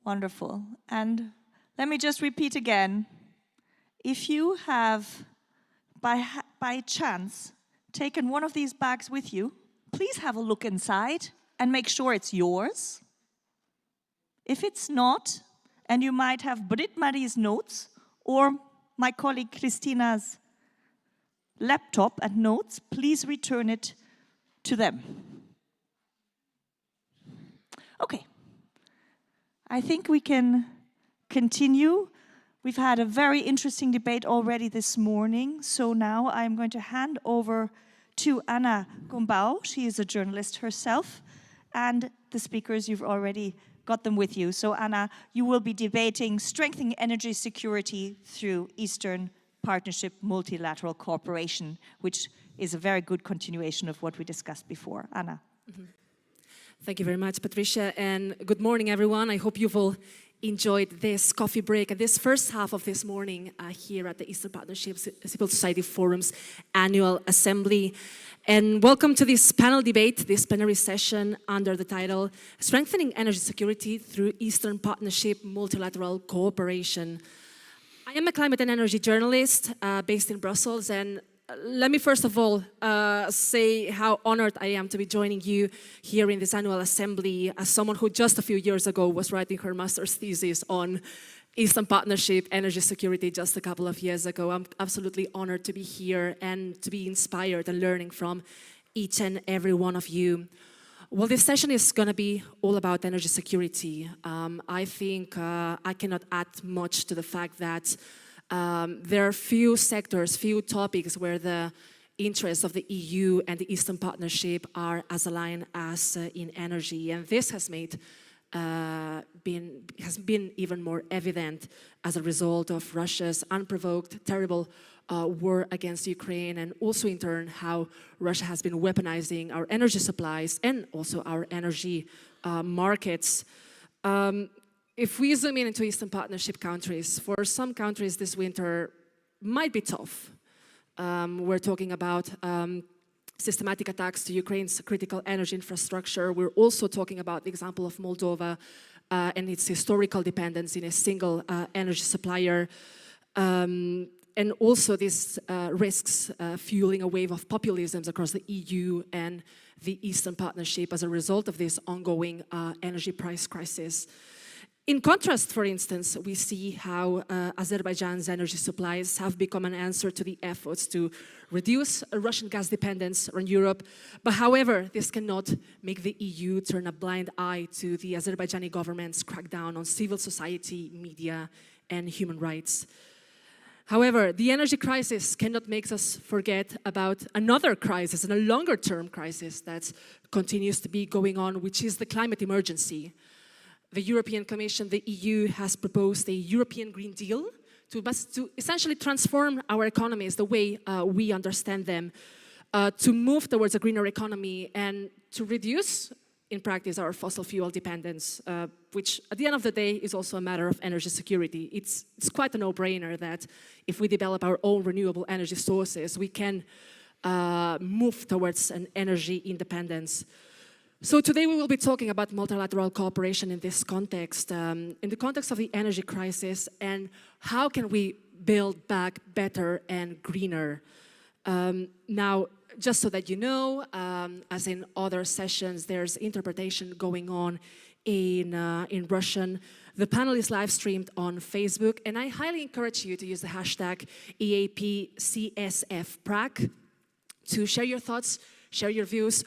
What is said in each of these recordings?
Wonderful. And let me just repeat again. If you have, by chance, taken one of these bags with you, please have a look inside and make sure it's yours. If it's not, and you might have Brit Marie's notes or my colleague Christina's laptop and notes, please return it to them. Okay. I think we can continue. We've had a very interesting debate already this morning, so now I'm going to hand over to Anna Gombau. She is a journalist herself, and the speakers, you've already got them with you. So Anna, you will be debating strengthening energy security through Eastern Partnership multilateral cooperation, which is a very good continuation of what we discussed before. Anna. Mm-hmm. Thank you very much, Patricia, and good morning, everyone. I hope you've all enjoyed this coffee break and this first half of this morning here at the Eastern Partnership Civil Society Forum's annual assembly. And welcome to this panel debate, this plenary session under the title Strengthening Energy Security through Eastern Partnership Multilateral Cooperation. I am a climate and energy journalist based in Brussels, and let me first of all say how honored I am to be joining you here in this annual assembly as someone who just a few years ago was writing her master's thesis on Eastern Partnership energy security just a couple of years ago. I'm absolutely honored to be here and to be inspired and learning from each and every one of you. Well, this session is going to be all about energy security. I think I cannot add much to the fact that there are few sectors, few topics where the interests of the EU and the Eastern Partnership are as aligned as in energy, and this has been even more evident as a result of Russia's unprovoked, terrible war against Ukraine, and also in turn how Russia has been weaponizing our energy supplies and also our energy markets. If we zoom in into Eastern Partnership countries, for some countries this winter might be tough. We're talking about systematic attacks to Ukraine's critical energy infrastructure. We're also talking about the example of Moldova and its historical dependence in a single energy supplier. And also these risks fueling a wave of populisms across the EU and the Eastern Partnership as a result of this ongoing energy price crisis. In contrast, for instance, we see how Azerbaijan's energy supplies have become an answer to the efforts to reduce Russian gas dependence on Europe. But however, this cannot make the EU turn a blind eye to the Azerbaijani government's crackdown on civil society, media, and human rights. However, the energy crisis cannot make us forget about another crisis, and a longer-term crisis that continues to be going on, which is the climate emergency. The European Commission, the EU, has proposed a European Green Deal to essentially transform our economies the way we understand them, to move towards a greener economy and to reduce, in practice, our fossil fuel dependence, which at the end of the day is also a matter of energy security. It's quite a no-brainer that if we develop our own renewable energy sources, we can move towards an energy independence. So today we will be talking about multilateral cooperation in this context, in the context of the energy crisis, and how can we build back better and greener. Now, just so that you know, as in other sessions, there's interpretation going on in Russian. The panel is live streamed on Facebook, and I highly encourage you to use the hashtag EAPCSFPrac to share your thoughts, share your views,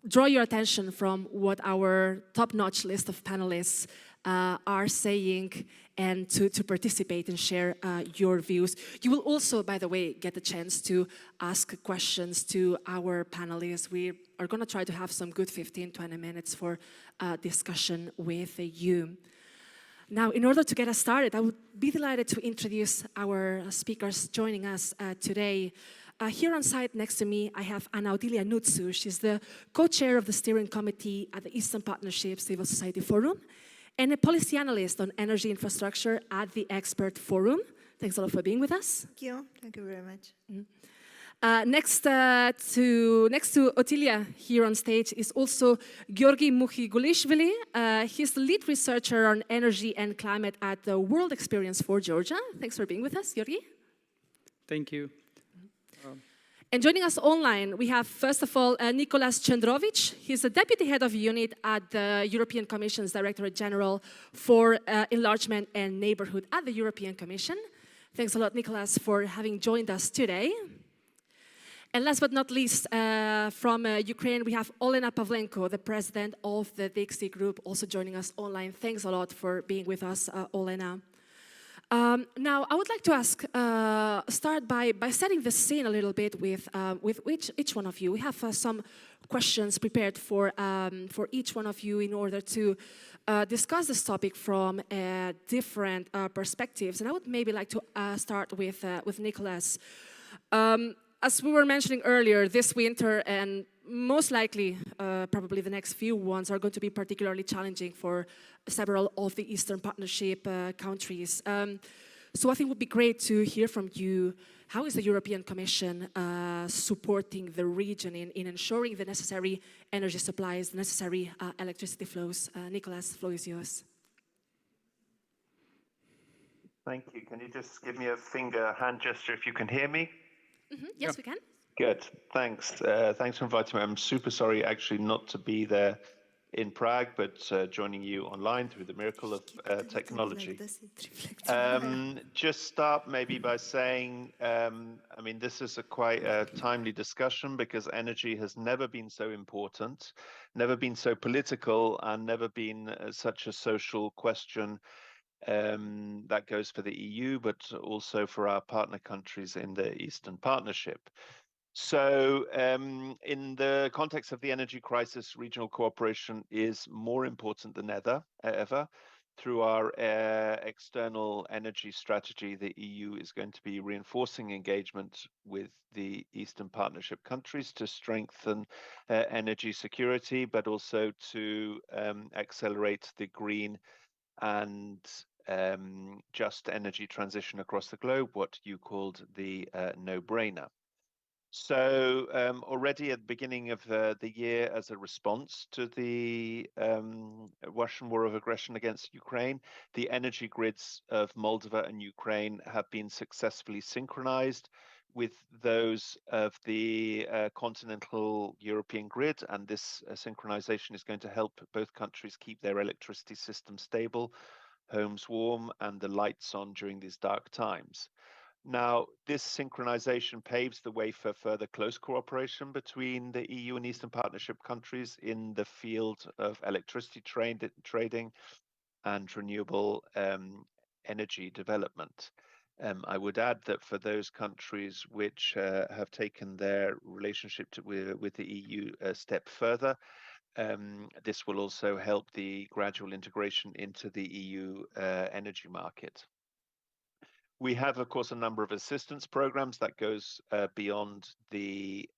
draw your attention from what our top-notch list of panelists are saying, and to participate and share your views. You will also, by the way, get the chance to ask questions to our panelists. We are going to try to have some good 15-20 minutes for discussion with you. Now, in order to get us started, I would be delighted to introduce our speakers joining us today. Here on site next to me, I have Anna Odilia Nutsu. She's the co-chair of the steering committee at the Eastern Partnership Civil Society Forum and a policy analyst on energy infrastructure at the Expert Forum. Thanks a lot for being with us. Thank you. Thank you very much. Next to Otilia here on stage is also Georgi Mukhigulishvili. He's the lead researcher on energy and climate at the World Experience for Georgia. Thanks for being with us, Georgi. Thank you. And joining us online, we have, first of all, Nicolas Cendrovic. He's the Deputy Head of Unit at the European Commission's Directorate General for Enlargement and Neighborhood at the European Commission. Thanks a lot, Nicolas, for having joined us today. And last but not least, from Ukraine, we have Olena Pavlenko, the president of the DXT Group, also joining us online. Thanks a lot for being with us, Olena. Now, I would like to ask, start by setting the scene a little bit with each one of you. We have some questions prepared for each one of you in order to discuss this topic from different perspectives. And I would maybe like to start with Nicolas. As we were mentioning earlier, this winter and most likely, probably the next few ones are going to be particularly challenging for several of the Eastern Partnership countries. So I think it would be great to hear from you. How is the European Commission supporting the region in ensuring the necessary energy supplies, the necessary electricity flows? Nicolas, the floor is yours. Thank you. Can you just give me a hand gesture if you can hear me? Mm-hmm. Yes, we can. Good. Thanks. Thanks for inviting me. I'm super sorry actually not to be there in Prague, but joining you online through the miracle of technology. Just start maybe by saying, I mean, this is quite a timely discussion because energy has never been so important, never been so political, and never been such a social question. That goes for the EU, but also for our partner countries in the Eastern Partnership. So in the context of the energy crisis, regional cooperation is more important than ever. Through our external energy strategy, the EU is going to be reinforcing engagement with the Eastern Partnership countries to strengthen energy security, but also to accelerate the green and just energy transition across the globe, what you called the no-brainer. So already at the beginning of the year, as a response to the Russian war of aggression against Ukraine, the energy grids of Moldova and Ukraine have been successfully synchronized with those of the continental European grid, and this synchronization is going to help both countries keep their electricity system stable, homes warm, and the lights on during these dark times. Now, this synchronization paves the way for further close cooperation between the EU and Eastern Partnership countries in the field of electricity trading and renewable energy development. I would add that for those countries which have taken their relationship with the EU a step further, this will also help the gradual integration into the EU energy market. We have, of course, a number of assistance programs that goes beyond the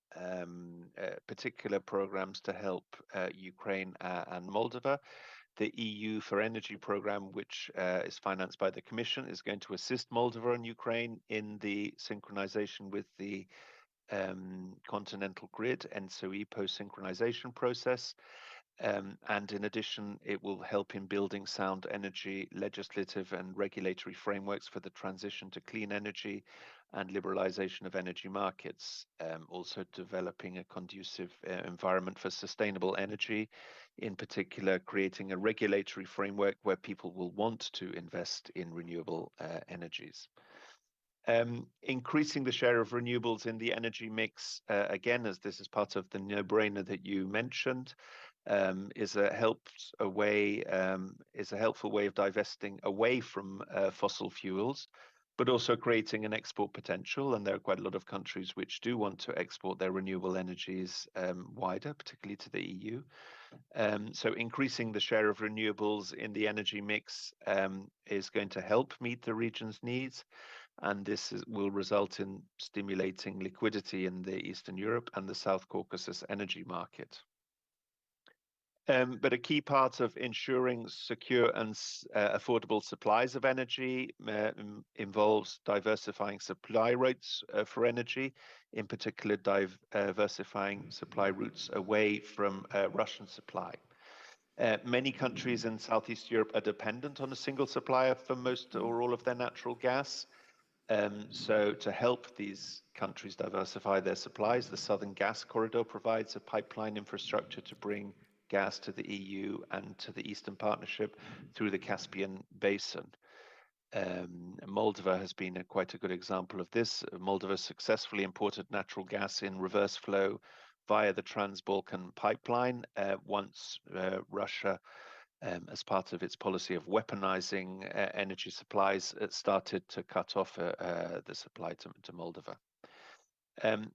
particular programs to help Ukraine and Moldova. The EU for Energy program, which is financed by the Commission, is going to assist Moldova and Ukraine in the synchronization with the continental grid and SOE post-synchronization process. And in addition, it will help in building sound energy legislative and regulatory frameworks for the transition to clean energy and liberalization of energy markets, also developing a conducive environment for sustainable energy, in particular creating a regulatory framework where people will want to invest in renewable energies. Increasing the share of renewables in the energy mix, again, as this is part of the no-brainer that you mentioned, is a helpful way of divesting away from fossil fuels, but also creating an export potential. And there are quite a lot of countries which do want to export their renewable energies wider, particularly to the EU. So increasing the share of renewables in the energy mix is going to help meet the region's needs. And this will result in stimulating liquidity in the Eastern Europe and the South Caucasus energy market. But a key part of ensuring secure and affordable supplies of energy involves diversifying supply routes for energy, in particular diversifying supply routes away from Russian supply. Many countries in Southeast Europe are dependent on a single supplier for most or all of their natural gas. So to help these countries diversify their supplies, the Southern Gas Corridor provides a pipeline infrastructure to bring gas to the EU and to the Eastern Partnership through the Caspian Basin. Moldova has been quite a good example of this. Moldova successfully imported natural gas in reverse flow via the Trans-Balkan pipeline once Russia, as part of its policy of weaponizing energy supplies, it started to cut off the supply to Moldova.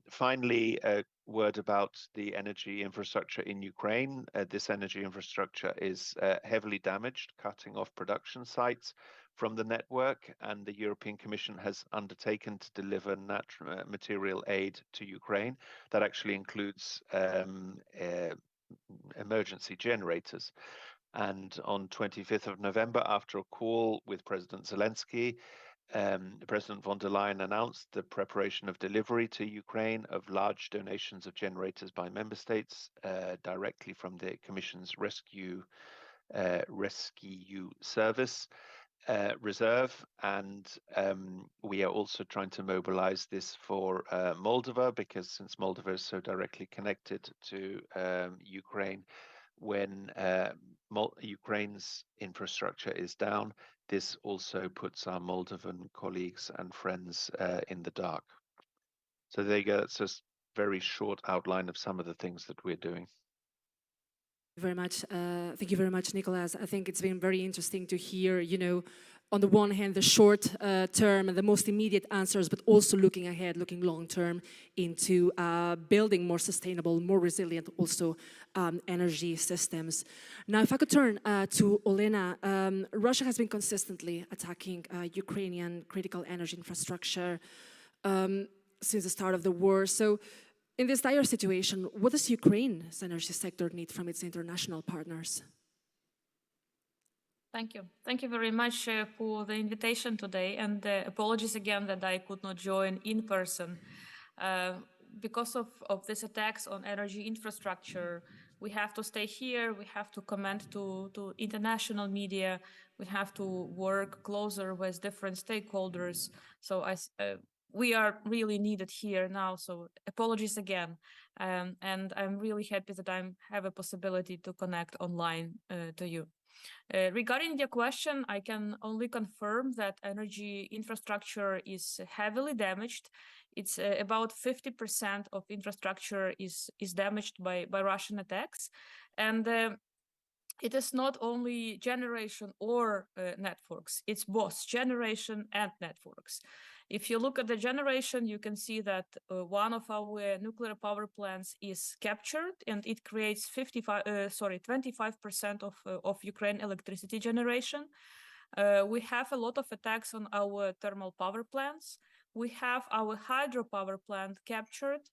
Finally, a word about the energy infrastructure in Ukraine. This energy infrastructure is heavily damaged, cutting off production sites from the network, and the European Commission has undertaken to deliver material aid to Ukraine. That actually includes emergency generators. And on 25th of November, after a call with President Zelensky, President von der Leyen announced the preparation of delivery to Ukraine of large donations of generators by member states directly from the Commission's rescue service reserve. And we are also trying to mobilize this for Moldova, because since Moldova is so directly connected to Ukraine, when Ukraine's infrastructure is down, this also puts our Moldovan colleagues and friends in the dark. So there you go. It's just a very short outline of some of the things that we're doing. Very much. Thank you very much, Nicolas. I think it's been very interesting to hear, on the one hand, the short term and the most immediate answers, but also looking ahead, looking long term into building more sustainable, more resilient also energy systems. Now, if I could turn to Olena, Russia has been consistently attacking Ukrainian critical energy infrastructure since the start of the war. So in this dire situation, what does Ukraine's energy sector need from its international partners? Thank you. Thank you very much for the invitation today, and apologies again that I could not join in person. Because of these attacks on energy infrastructure, we have to stay here, we have to comment to international media, we have to work closer with different stakeholders. So we are really needed here now, so apologies again. And I'm really happy that I have a possibility to connect online to you. Regarding your question, I can only confirm that energy infrastructure is heavily damaged. It's about 50% of infrastructure is damaged by Russian attacks. And it is not only generation or networks, it's both generation and networks. If you look at the generation, you can see that one of our nuclear power plants is captured, and it creates 25% of Ukraine electricity generation. We have a lot of attacks on our thermal power plants. We have our hydropower plant captured.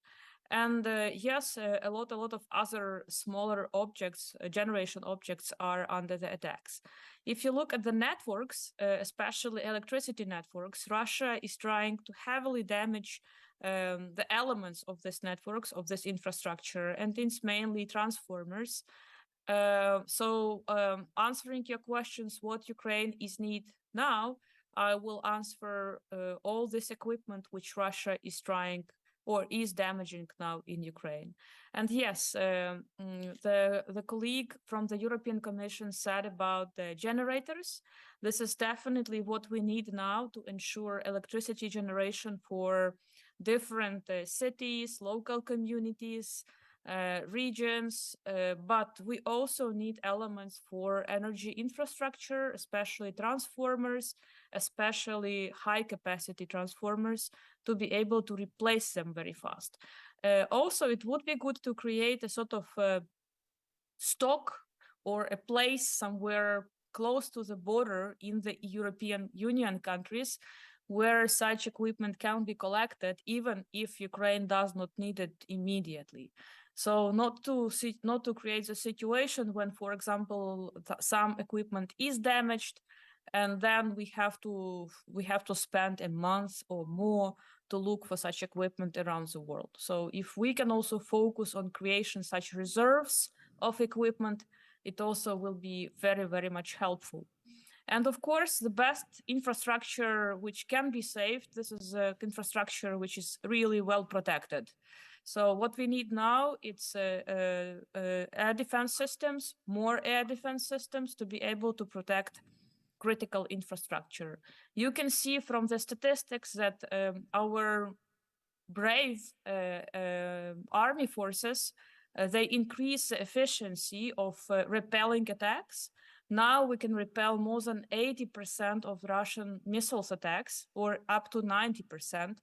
And yes, a lot of other smaller objects, generation objects, are under the attacks. If you look at the networks, especially electricity networks, Russia is trying to heavily damage the elements of these networks, of this infrastructure, and it's mainly transformers. So answering your questions, what Ukraine is need now, I will answer all this equipment which Russia is trying or is damaging now in Ukraine. And yes, the colleague from the European Commission said about the generators. This is definitely what we need now to ensure electricity generation for different cities, local communities, regions, but we also need elements for energy infrastructure, especially transformers, especially high capacity transformers, to be able to replace them very fast. Also, it would be good to create a sort of stock or a place somewhere close to the border in the European Union countries where such equipment can be collected, even if Ukraine does not need it immediately. So not to create a situation when, for example, some equipment is damaged, and then we have to spend a month or more to look for such equipment around the world. So if we can also focus on creation such reserves of equipment, it also will be very, very much helpful. And of course, the best infrastructure which can be saved, this is infrastructure which is really well protected. So what we need now, it's air defense systems, more air defense systems to be able to protect critical infrastructure. You can see from the statistics that our brave army forces, they increase the efficiency of repelling attacks. Now we can repel more than 80% of Russian missiles attacks, or up to 90%.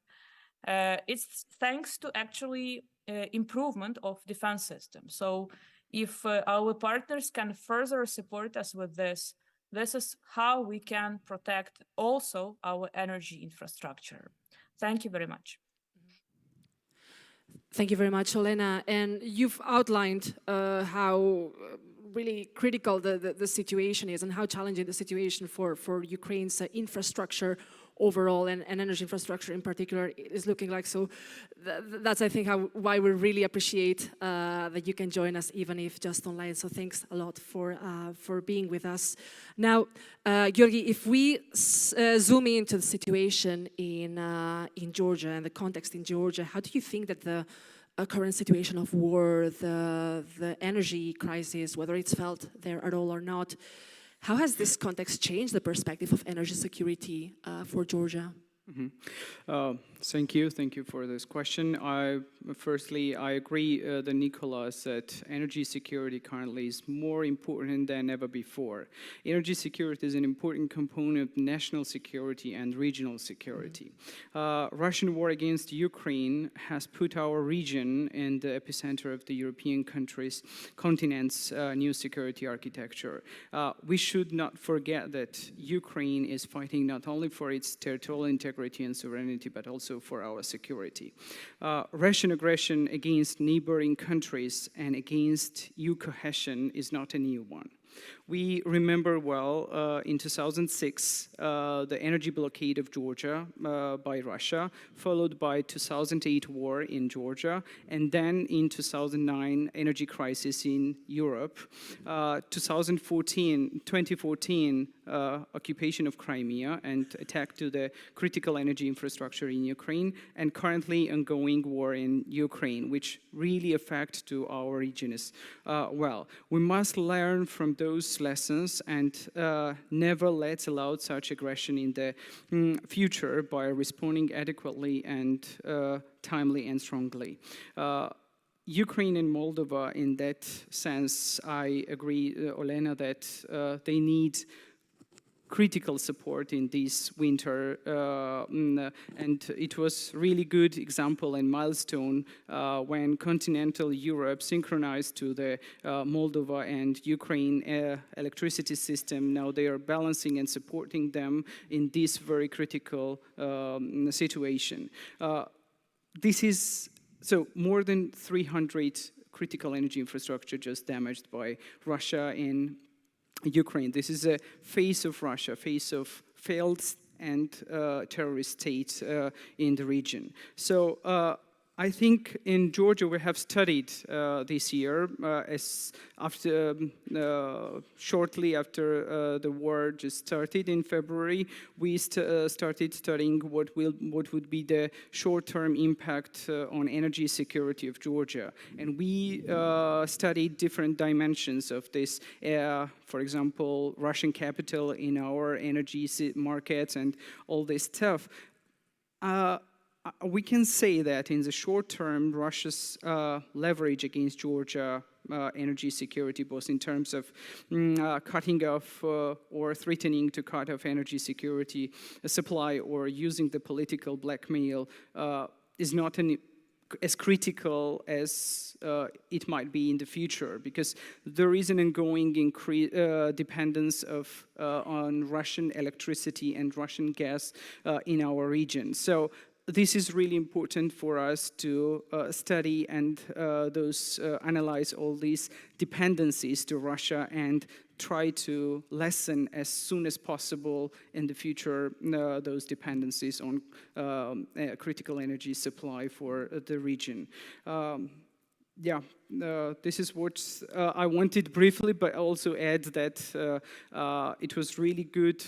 It's thanks to actually improvement of defense systems. So if our partners can further support us with this, this is how we can protect also our energy infrastructure. Thank you very much. Thank you very much, Olena. And you've outlined how really critical the situation is and how challenging the situation for Ukraine's infrastructure overall and energy infrastructure in particular is looking like. So that's, I think, why we really appreciate that you can join us, even if just online. So thanks a lot for being with us. Now, Georgi, if we zoom into the situation in Georgia and the context in Georgia, how do you think that the current situation of war, the energy crisis, whether it's felt there at all or not, how has this context changed the perspective of energy security for Georgia? Mm-hmm. Thank you for this question. Firstly, I agree with Nicholas that energy security currently is more important than ever before. Energy security is an important component of national security and regional security. Russian war against Ukraine has put our region in the epicenter of the European continent's new security architecture. We should not forget that Ukraine is fighting not only for its territorial integrity and sovereignty, but also for our security. Russian aggression against neighboring countries and against EU cohesion is not a new one. We remember well in 2006 the energy blockade of Georgia by Russia, followed by 2008 war in Georgia, and then in 2009 energy crisis in Europe, 2014 occupation of Crimea and attack to the critical energy infrastructure in Ukraine, and currently ongoing war in Ukraine, which really affect to our region as well. We must learn from those lessons and never let's allow such aggression in the future by responding adequately and timely and strongly. Ukraine and Moldova, in that sense, I agree, Olena, that they need critical support in this winter, and it was really good example and milestone when continental Europe synchronized to the Moldova and Ukraine electricity system. Now they are balancing and supporting them in this very critical situation. This is so more than 300 critical energy infrastructure just damaged by Russia in Ukraine. This is a face of Russia, face of failed and terrorist states in the region. So I think in Georgia we have studied this year, shortly after the war just started in February, we started studying what would be the short-term impact on energy security of Georgia. And we studied different dimensions of this, for example, Russian capital in our energy markets and all this stuff. We can say that in the short term, Russia's leverage against Georgia energy security, both in terms of cutting off or threatening to cut off energy security supply or using the political blackmail, is not as critical as it might be in the future, because there is an ongoing dependence on Russian electricity and Russian gas in our region. So this is really important for us to study and analyze all these dependencies to Russia and try to lessen as soon as possible in the future those dependencies on critical energy supply for the region. This is what I wanted briefly, but also add that it was really good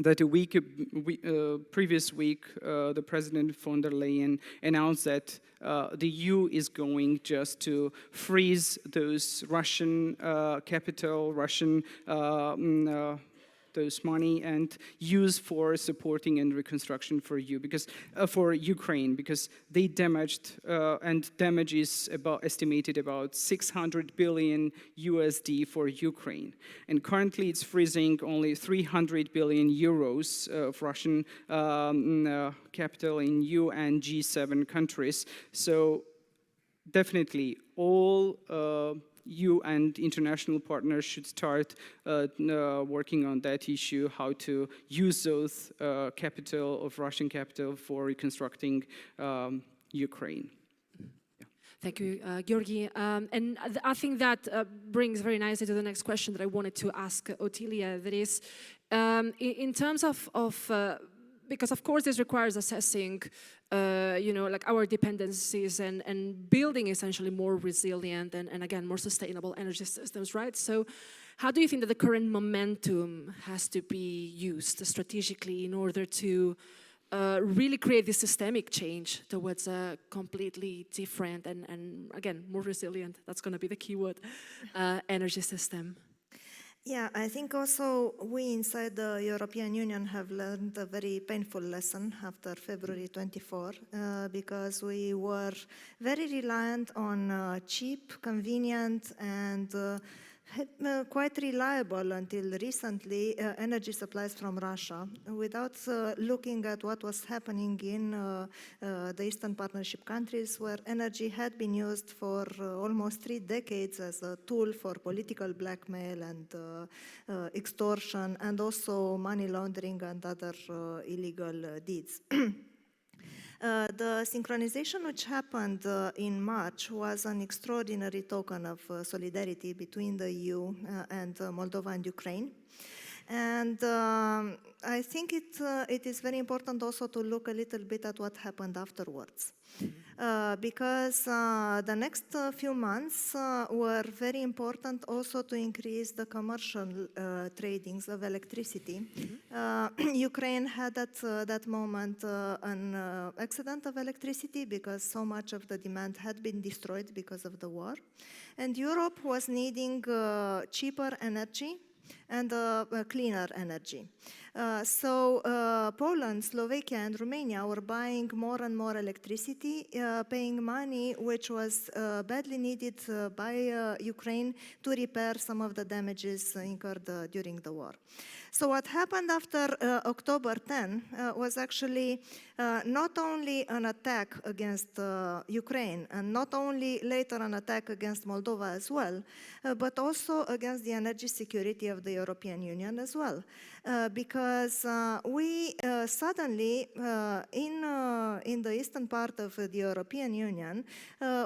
that previous week, the President von der Leyen announced that the EU is going just to freeze those Russian capital, Russian those money and use for supporting and reconstruction for Ukraine, because they damaged and damage is estimated about 600 billion USD for Ukraine, and currently it's freezing only 300 billion euros of Russian capital in EU and G7 countries. So definitely all EU and international partners should start working on that issue, how to use those Russian capital for reconstructing Ukraine. Thank you, Georgi. And I think that brings very nicely to the next question that I wanted to ask Ottilia, that is, in terms of because of course this requires assessing like our dependencies and building essentially more resilient and again more sustainable energy systems, right? So how do you think that the current momentum has to be used strategically in order to really create this systemic change towards a completely different and again more resilient, that's going to be the keyword, energy system? Yeah, I think also we inside the European Union have learned a very painful lesson after February 24, because we were very reliant on cheap, convenient, and quite reliable until recently energy supplies from Russia, without looking at what was happening in the Eastern Partnership countries, where energy had been used for almost 3 decades as a tool for political blackmail and extortion, and also money laundering and other illegal deeds. The synchronization which happened in March was an extraordinary token of solidarity between the EU and Moldova and Ukraine. And I think it is very important also to look a little bit at what happened afterwards. Because the next few months were very important also to increase the commercial tradings of electricity. Ukraine had at that moment an accident of electricity because so much of the demand had been destroyed because of the war. And Europe was needing cheaper energy and cleaner energy. So Poland, Slovakia and Romania were buying more and more electricity, paying money which was badly needed by Ukraine to repair some of the damages incurred during the war. So what happened after October 10 was actually not only an attack against Ukraine and not only later an attack against Moldova as well, but also against the energy security of the European Union as well. Because we suddenly, in the eastern part of the European Union,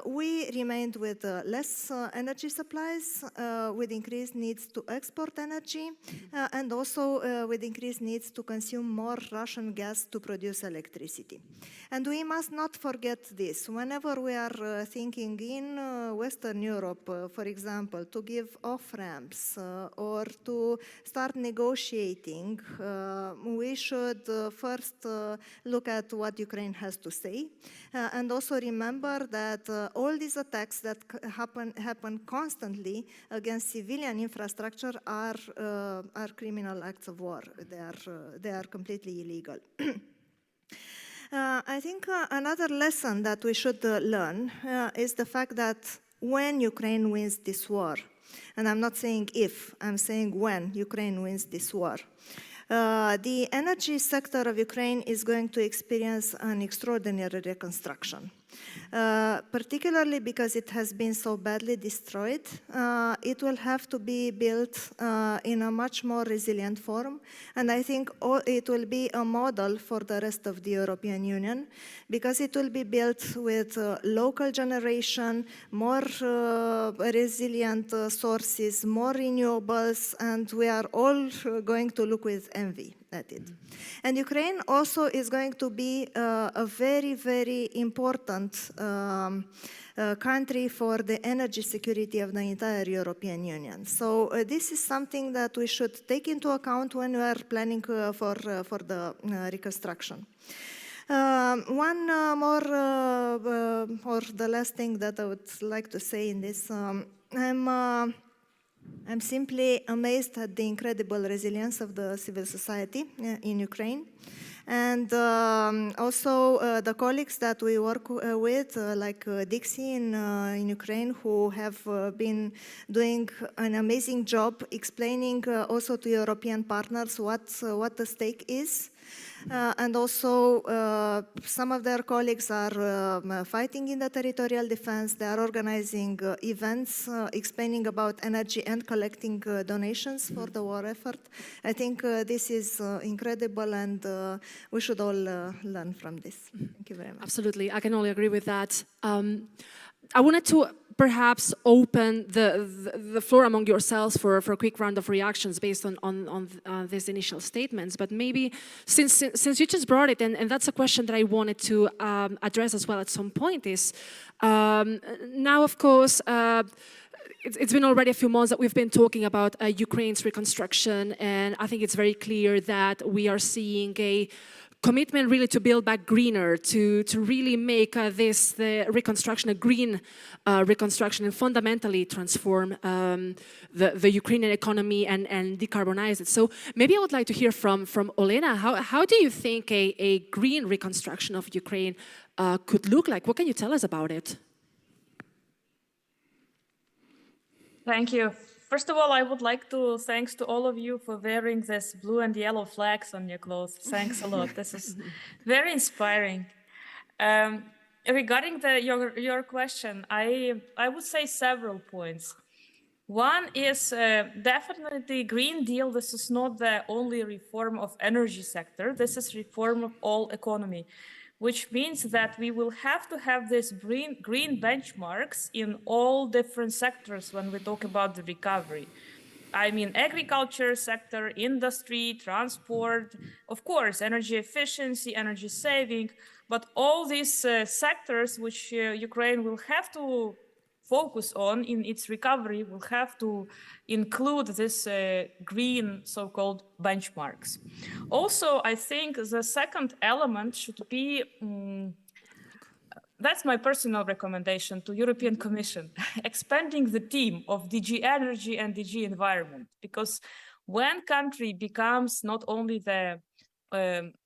we remained with less energy supplies, with increased needs to export energy, and also with increased needs to consume more Russian gas to produce electricity. And we must not forget this. Whenever we are thinking in Western Europe, for example, to give off-ramps or to start negotiating, we should first look at what Ukraine has to say, and also remember that all these attacks that happen constantly against civilian infrastructure are criminal acts of war. They are completely illegal. I think another lesson that we should learn is the fact that when Ukraine wins this war, and I'm not saying if, I'm saying when Ukraine wins this war, the energy sector of Ukraine is going to experience an extraordinary reconstruction. Particularly because it has been so badly destroyed, it will have to be built in a much more resilient form. And I think it will be a model for the rest of the European Union, because it will be built with local generation, more resilient sources, more renewables, and we are all going to look with envy at it. And Ukraine also is going to be a very, very important country for the energy security of the entire European Union. So this is something that we should take into account when we are planning for the reconstruction. One more, or the last thing that I would like to say in this, I'm simply amazed at the incredible resilience of the civil society in Ukraine. And also the colleagues that we work with, like Dixie in Ukraine, who have been doing an amazing job explaining also to European partners what the stake is. And also, some of their colleagues are fighting in the territorial defense. They are organizing events explaining about energy and collecting donations for the war effort. I think this is incredible, and we should all learn from this. Thank you very much. Absolutely, I can only agree with that. I wanted to perhaps open the floor among yourselves for a quick round of reactions based on these initial statements. But maybe since you just brought it, and that's a question that I wanted to address as well at some point, is now, of course, it's been already a few months that we've been talking about Ukraine's reconstruction, and I think it's very clear that we are seeing a commitment really to build back greener, to really make the reconstruction a green reconstruction and fundamentally transform the Ukrainian economy and decarbonize it. So maybe I would like to hear from Olena, how do you think a green reconstruction of Ukraine could look like? What can you tell us about it? Thank you. First of all, I would like to thanks to all of you for wearing this blue and yellow flags on your clothes. Thanks a lot. This is very inspiring. Regarding your question, I would say several points. One is definitely Green Deal. This is not the only reform of energy sector. This is reform of all economy, which means that we will have to have these green benchmarks in all different sectors when we talk about the recovery. I mean, agriculture sector, industry, transport, of course, energy efficiency, energy saving, but all these sectors which Ukraine will have to focus on in its recovery will have to include this green so-called benchmarks. Also, I think the second element should be, that's my personal recommendation to European Commission, expanding the team of DG Energy and DG Environment, because when country becomes not only the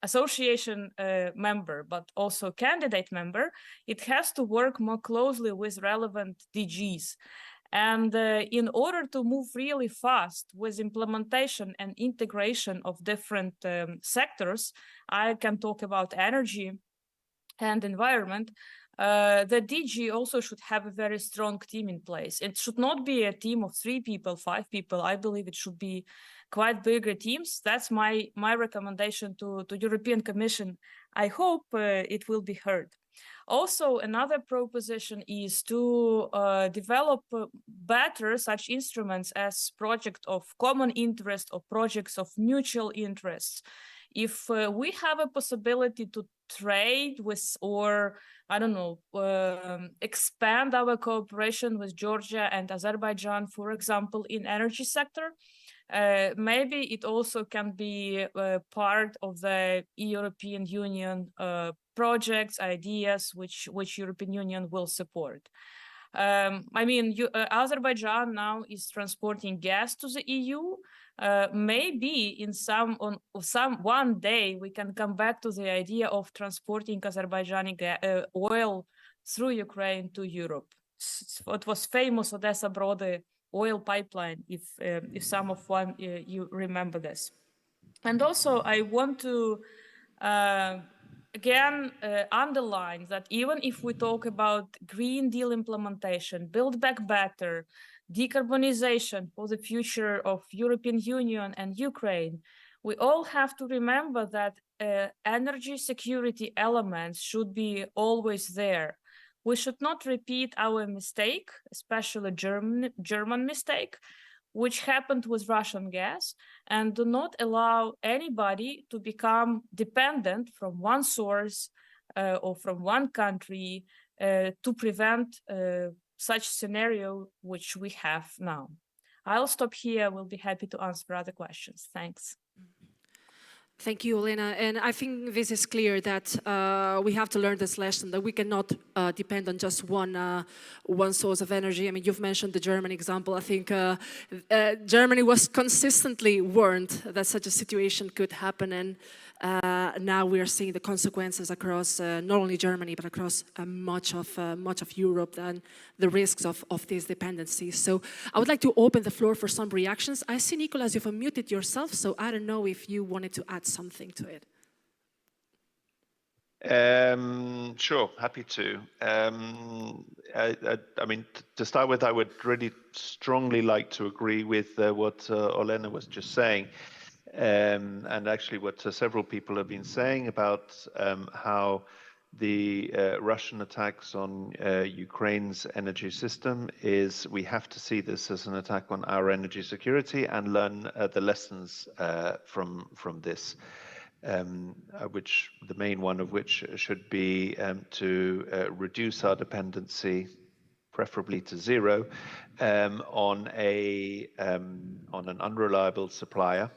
association member, but also candidate member, it has to work more closely with relevant DGs. And in order to move really fast with implementation and integration of different sectors, I can talk about energy and environment, the DG also should have a very strong team in place. It should not be a team of 3 people, 5 people. I believe it should be quite bigger teams. That's my recommendation to European Commission. I hope it will be heard. Also, another proposition is to develop better such instruments as projects of common interest or projects of mutual interests. If we have a possibility to trade with, or I don't know, expand our cooperation with Georgia and Azerbaijan, for example, in energy sector, maybe it also can be part of the European Union projects, ideas which European Union will support. I mean, Azerbaijan now is transporting gas to the EU. Maybe in one day we can come back to the idea of transporting Azerbaijani oil through Ukraine to Europe. It was famous Odessa-Brody oil pipeline, if some of you remember this. And also I want to again underlines that even if we talk about Green Deal implementation, Build Back Better, decarbonization for the future of European Union and Ukraine, we all have to remember that energy security elements should be always there. We should not repeat our mistake, especially German mistake, which happened with Russian gas, and do not allow anybody to become dependent from one source or from one country to prevent such scenario which we have now. I'll stop here. We'll be happy to answer other questions. Thanks. Thank you, Olena. And I think this is clear that we have to learn this lesson, that we cannot depend on just one source of energy. I mean, you've mentioned the German example. I think Germany was consistently warned that such a situation could happen, and now we are seeing the consequences across not only Germany, but across much of Europe, and the risks of these dependencies. So I would like to open the floor for some reactions. I see, Nicolas, you've unmuted yourself, so I don't know if you wanted to add something to it. Sure, happy to. I mean, to start with, I would really strongly like to agree with what Olena was just saying, and actually what several people have been saying about how the Russian attacks on Ukraine's energy system is, we have to see this as an attack on our energy security and learn the lessons from this. Which the main one of which should be to reduce our dependency, preferably to zero, on an unreliable supplier,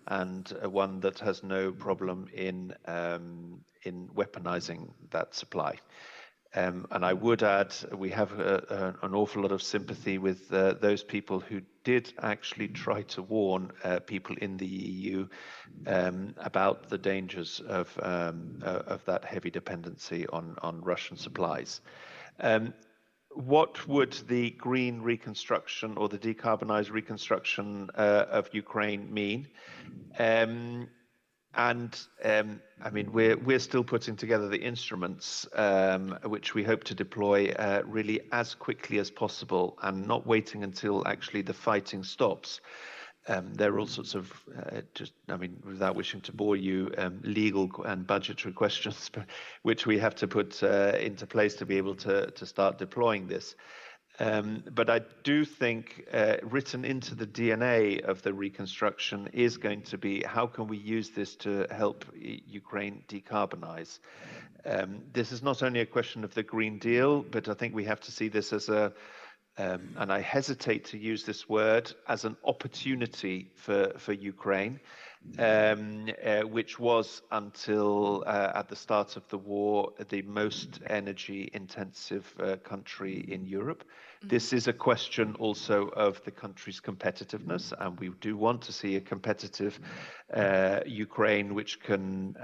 and one that has no problem in weaponizing that supply. And I would add, we have an awful lot of sympathy with those people who did actually try to warn people in the EU about the dangers of that heavy dependency on Russian supplies. What would the green reconstruction or the decarbonized reconstruction of Ukraine mean? I mean, we're still putting together the instruments which we hope to deploy really as quickly as possible, and not waiting until actually the fighting stops. There are all sorts of, I mean, without wishing to bore you, legal and budgetary questions which we have to put into place to be able to start deploying this. But I do think written into the DNA of the reconstruction is going to be, how can we use this to help Ukraine decarbonize? This is not only a question of the Green Deal, but I think we have to see this as and I hesitate to use this word, as an opportunity for Ukraine, which was until at the start of the war the most energy intensive country in Europe. This is a question also of the country's competitiveness, and we do want to see a competitive Ukraine which can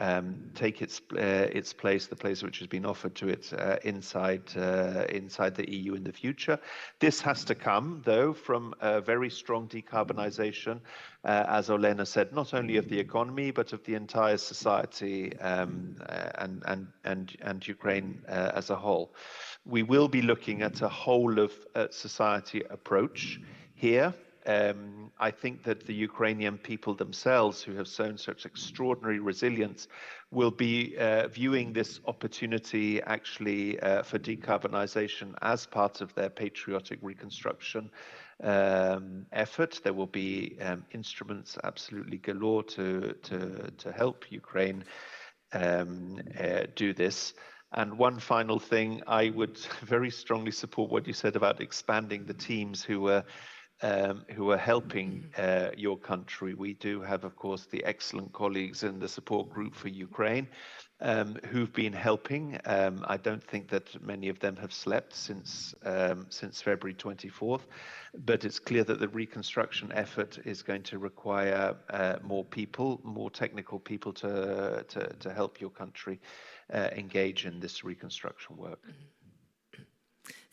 take its place, the place which has been offered to it inside the EU in the future. This has to come, though, from a very strong decarbonization, as Olena said, not only of the economy but of the entire society and Ukraine as a whole. We will be looking at a whole of society approach here. I think that the Ukrainian people themselves, who have shown such extraordinary resilience, will be viewing this opportunity actually for decarbonization as part of their patriotic reconstruction effort. There will be instruments absolutely galore to help Ukraine do this. And one final thing, I would very strongly support what you said about expanding the teams who are helping your country. We do have, of course, the excellent colleagues in the support group for Ukraine who've been helping. I don't think that many of them have slept since February 24th, but it's clear that the reconstruction effort is going to require more people, more technical people to help your country engage in this reconstruction work.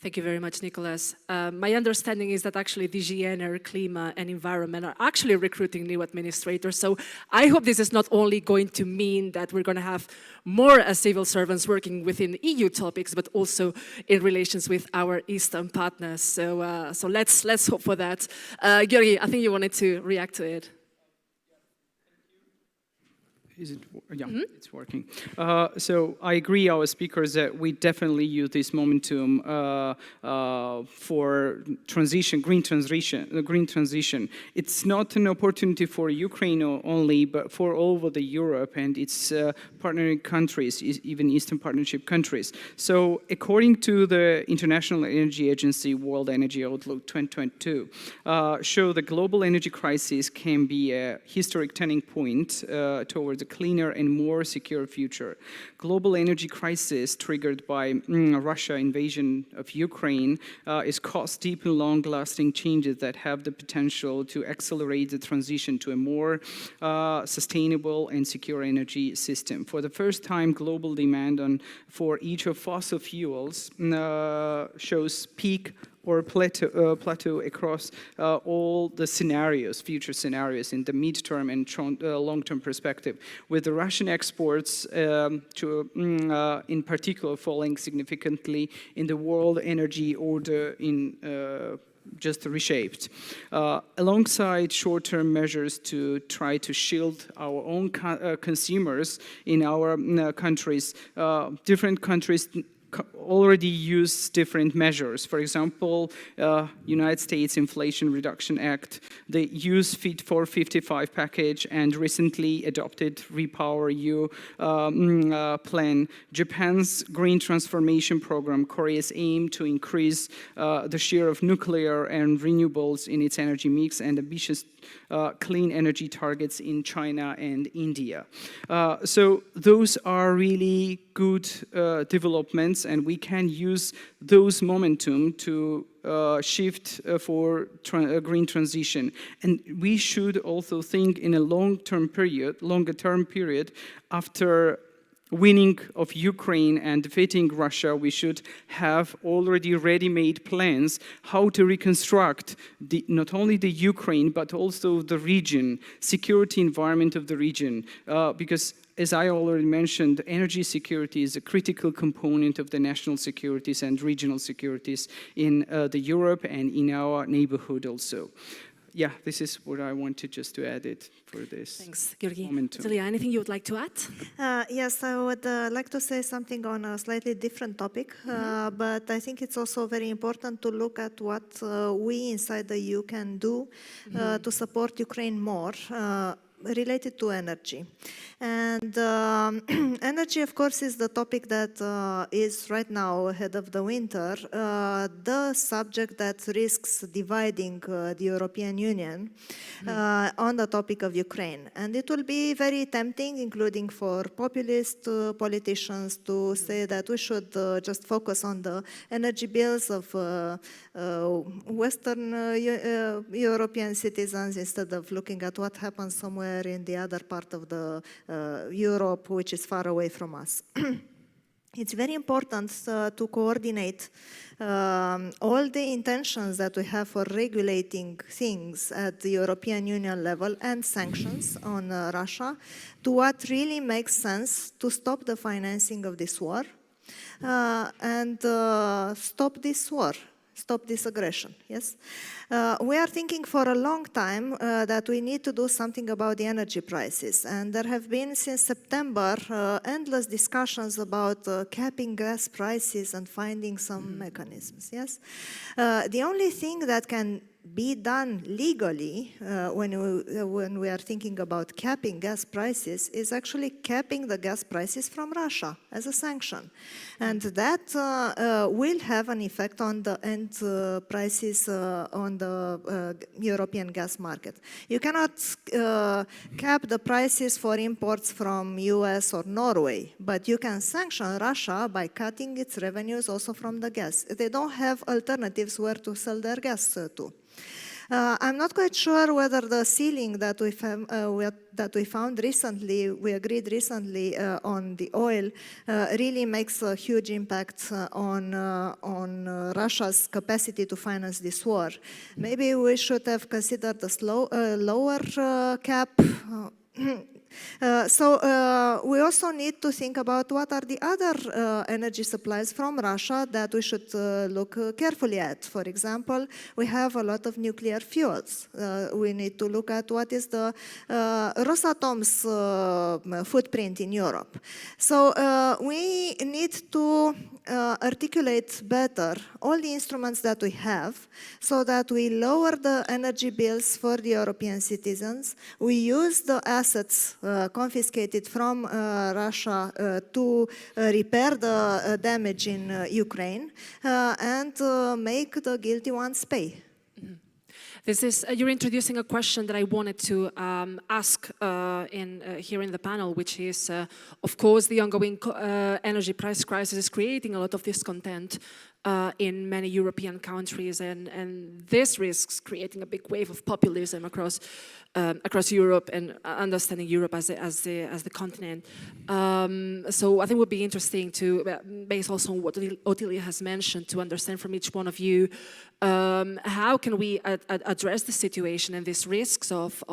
Thank you very much, Nicholas. My understanding is that actually DG Ener, Klima and Environment are actually recruiting new administrators. So I hope this is not only going to mean that we're going to have more civil servants working within EU topics, but also in relations with our Eastern partners. So, so let's hope for that. Georgi, I think you wanted to react to it. Is it? Yeah, it's working. So I agree, our speakers, that we definitely use this momentum for transition, green transition. It's not an opportunity for Ukraine only, but for all over the Europe and its partnering countries, even Eastern Partnership countries. So according to the International Energy Agency World Energy Outlook 2022, show the global energy crisis can be a historic turning point towards a cleaner and more secure future. Global energy crisis triggered by Russia invasion of Ukraine is caused deep and long-lasting changes that have the potential to accelerate the transition to a more sustainable and secure energy system. For the first time, global demand for each of fossil fuels shows peak or plateau across all the scenarios, future scenarios in the midterm and long-term perspective, with the Russian exports in particular falling significantly in the world energy order in just reshaped. Alongside short-term measures to try to shield our own consumers in our countries, different countries already use different measures. For example, United States Inflation Reduction Act, the EU's Fit for 55 package, and recently adopted Repower EU plan. Japan's Green Transformation Program, Korea's aim to increase the share of nuclear and renewables in its energy mix, and ambitious clean energy targets in China and India. So those are really good developments, and we can use those momentum to shift for green transition. And we should also think in a longer-term period after winning of Ukraine and defeating Russia. We should have already ready-made plans how to reconstruct not only the Ukraine, but also the region, security environment of the region, because as I already mentioned, energy security is a critical component of the national securities and regional securities in the Europe and in our neighborhood also. Yeah, this is what I wanted just to add it for this. Thanks, Georgi. Momentum. Celia, anything you would like to add? Yes, I would like to say something on a slightly different topic, but I think it's also very important to look at what we inside the EU can do to support Ukraine more. Related to energy. And energy, of course, is the topic that is right now ahead of the winter, the subject that risks dividing the European Union on the topic of Ukraine. And it will be very tempting, including for populist politicians, to say that we should just focus on the energy bills of Western European citizens instead of looking at what happens somewhere in the other part of the Europe, which is far away from us. It's very important to coordinate all the intentions that we have for regulating things at the European Union level and sanctions on Russia to what really makes sense to stop the financing of this war and stop this war. Stop this aggression, yes? We are thinking for a long time that we need to do something about the energy prices. And there have been, since September, endless discussions about capping gas prices and finding some mechanisms, yes? The only thing that can be done legally when we are thinking about capping gas prices is actually capping the gas prices from Russia as a sanction. And that will have an effect on the end prices on the European gas market. You cannot cap the prices for imports from US or Norway, but you can sanction Russia by cutting its revenues also from the gas. They don't have alternatives where to sell their gas to. I'm not quite sure whether the ceiling that we found recently, we agreed recently on the oil, really makes a huge impact on Russia's capacity to finance this war. Maybe we should have considered a lower cap. We also need to think about what are the other energy supplies from Russia that we should look carefully at. For example, we have a lot of nuclear fuels. We need to look at what is the Rosatom's footprint in Europe. So we need to articulate better all the instruments that we have so that we lower the energy bills for the European citizens. We use the assets confiscated from Russia to repair the damage in Ukraine and make the guilty ones pay. You're introducing a question that I wanted to ask here in the panel, which is, of course, the ongoing energy price crisis is creating a lot of discontent in many European countries, and this risks creating a big wave of populism across Europe and understanding Europe as the continent. So I think it would be interesting to, based also on what Otilia has mentioned, to understand from each one of you how can we address the situation and these risks of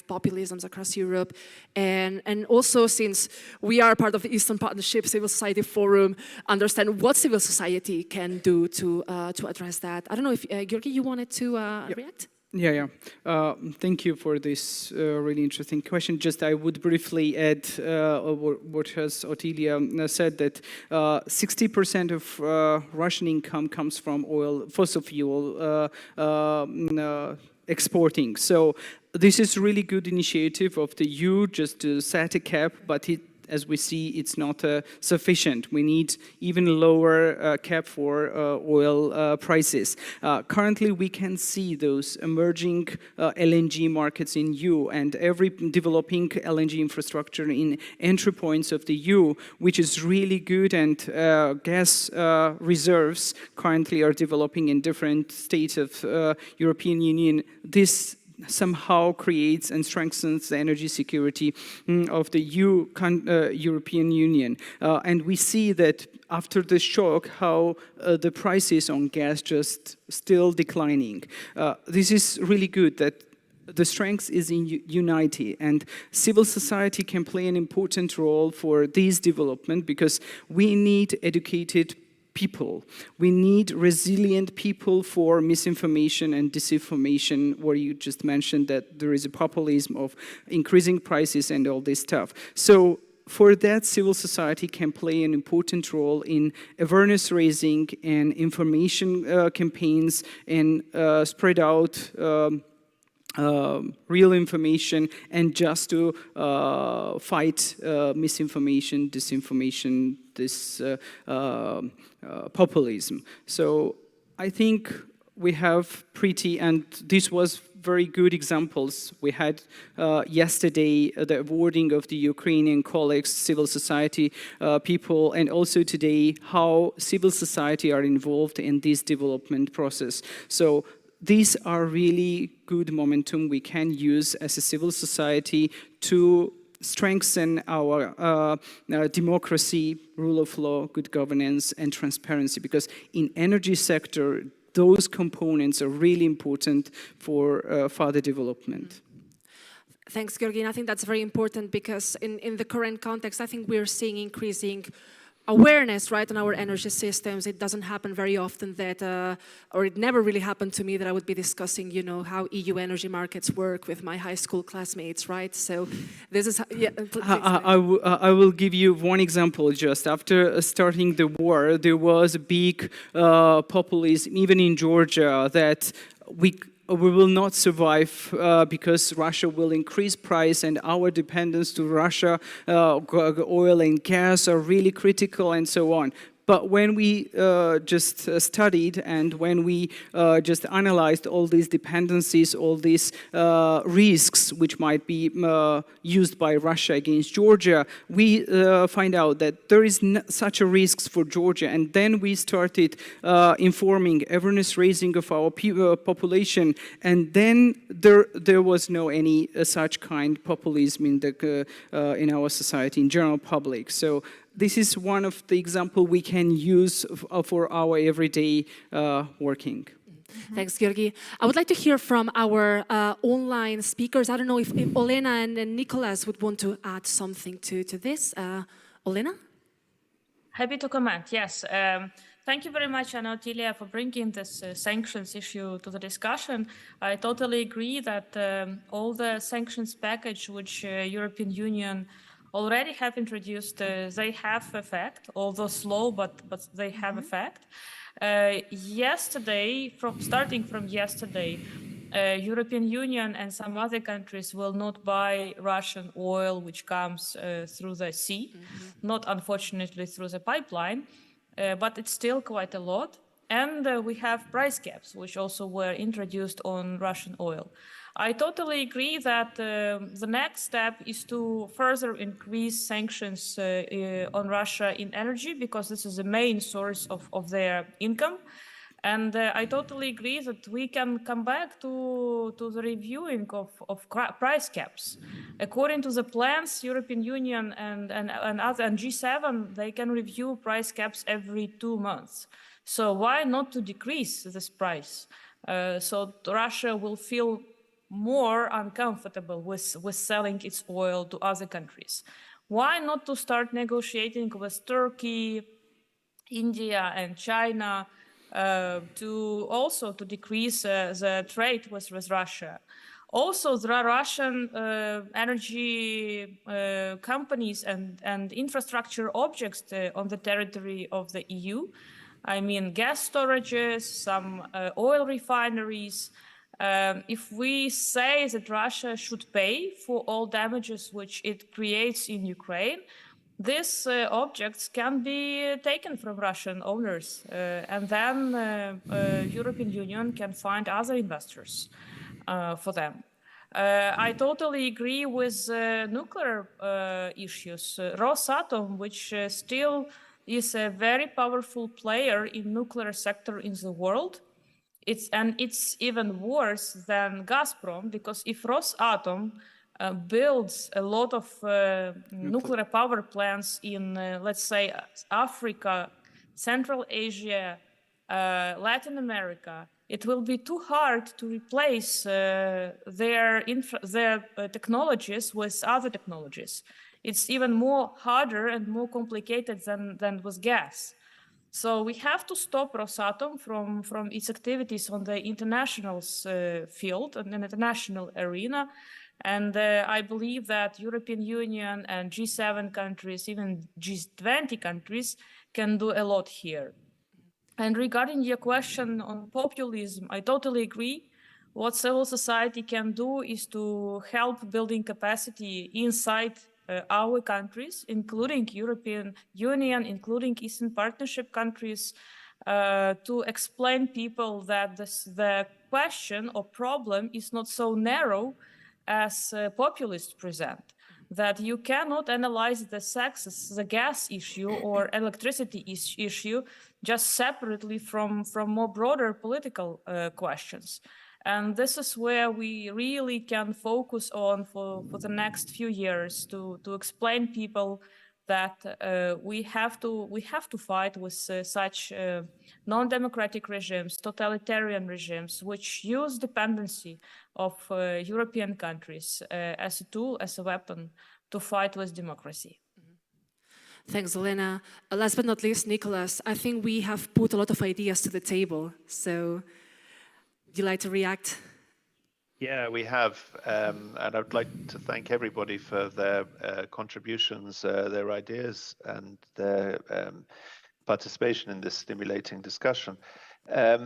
populisms across Europe, and also, since we are part of the Eastern Partnership Civil Society Forum, understand what civil society can do to address that. I don't know if Georgi, you wanted to react? Yeah. Thank you for this really interesting question. Just I would briefly add what has Otilia said, that 60% of Russian income comes from fossil fuel exporting. So this is really good initiative of the EU just to set a cap, but as we see, it's not sufficient. We need even lower cap for oil prices. Currently, we can see those emerging LNG markets in EU, and every developing LNG infrastructure in entry points of the EU, which is really good, and gas reserves currently are developing in different states of European Union. This somehow creates and strengthens the energy security of the European Union. And we see that after the shock, how the prices on gas just still declining. This is really good that the strength is in unity, and civil society can play an important role for this development, because we need educated people. We need resilient people for misinformation and disinformation, where you just mentioned that there is a populism of increasing prices and all this stuff. So for that, civil society can play an important role in awareness raising and information campaigns, and spread out real information, and just to fight misinformation, disinformation, this populism. So I think we have and this was very good examples. We had yesterday the awarding of the Ukrainian colleagues, civil society people, and also today how civil society are involved in this development process. So these are really good momentum we can use as a civil society to strengthen our democracy, rule of law, good governance, and transparency. Because in energy sector, those components are really important for further development. Thanks, Georgi. I think that's very important, because in the current context, I think we're seeing increasing awareness, right, on our energy systems. It doesn't happen very often that, or it never really happened to me that I would be discussing, you know, how EU energy markets work with my high school classmates, right? So this is, yeah. I will give you one example. Just after starting the war, there was a big populism, even in Georgia, that we will not survive because Russia will increase price, and our dependence to Russia, oil and gas are really critical, and so on. But when we just studied and when we just analyzed all these dependencies, all these risks which might be used by Russia against Georgia, we find out that there is such a risk for Georgia. And then we started informing awareness raising of our population, and then there was no any such kind populism in our society, in general public. So this is one of the example we can use for our everyday working. Thanks, Georgi. I would like to hear from our online speakers. I don't know if Olena and Nicholas would want to add something to this. Olena? Happy to comment, yes. Thank you very much, Anna Otilia, for bringing this sanctions issue to the discussion. I totally agree that all the sanctions package which European Union already have introduced, they have effect, although slow, but they have effect. Starting from yesterday, European Union and some other countries will not buy Russian oil, which comes through the sea, not unfortunately through the pipeline, but it's still quite a lot. And we have price caps, which also were introduced on Russian oil. I totally agree that the next step is to further increase sanctions on Russia in energy, because this is the main source of their income. And I totally agree that we can come back to the reviewing of price caps. According to the plans, European Union and G7, they can review price caps every 2 months. So why not to decrease this price? So Russia will feel more uncomfortable with selling its oil to other countries. Why not to start negotiating with Turkey, India, and China to decrease the trade with Russia? Also, there are Russian energy companies and infrastructure objects on the territory of the EU. I mean, gas storages, some oil refineries. If we say that Russia should pay for all damages which it creates in Ukraine, these objects can be taken from Russian owners, and then European Union can find other investors for them. I totally agree with nuclear issues. Rosatom, which still is a very powerful player in nuclear sector in the world. It's even worse than Gazprom, because if Rosatom builds a lot of nuclear power plants in, let's say, Africa, Central Asia, Latin America, it will be too hard to replace their technologies with other technologies. It's even more harder and more complicated than with gas. So we have to stop Rosatom from its activities on the international field, on the international arena. And I believe that European Union and G7 countries, even G20 countries, can do a lot here. And regarding your question on populism, I totally agree. What civil society can do is to help building capacity inside our countries, including European Union, including Eastern Partnership countries, to explain people that the question or problem is not so narrow as populists present, that you cannot analyze the sexes, the gas issue or electricity issue just separately from more broader political questions. And this is where we really can focus on for the next few years to explain people that we have to fight with such non-democratic regimes, totalitarian regimes, which use dependency of European countries as a tool, as a weapon to fight with democracy. Thanks, Elena. Last but not least, Nicholas, I think we have put a lot of ideas to the table. So, would you like to react? Yeah, we have. And I would like to thank everybody for their contributions, their ideas, and their participation in this stimulating discussion. I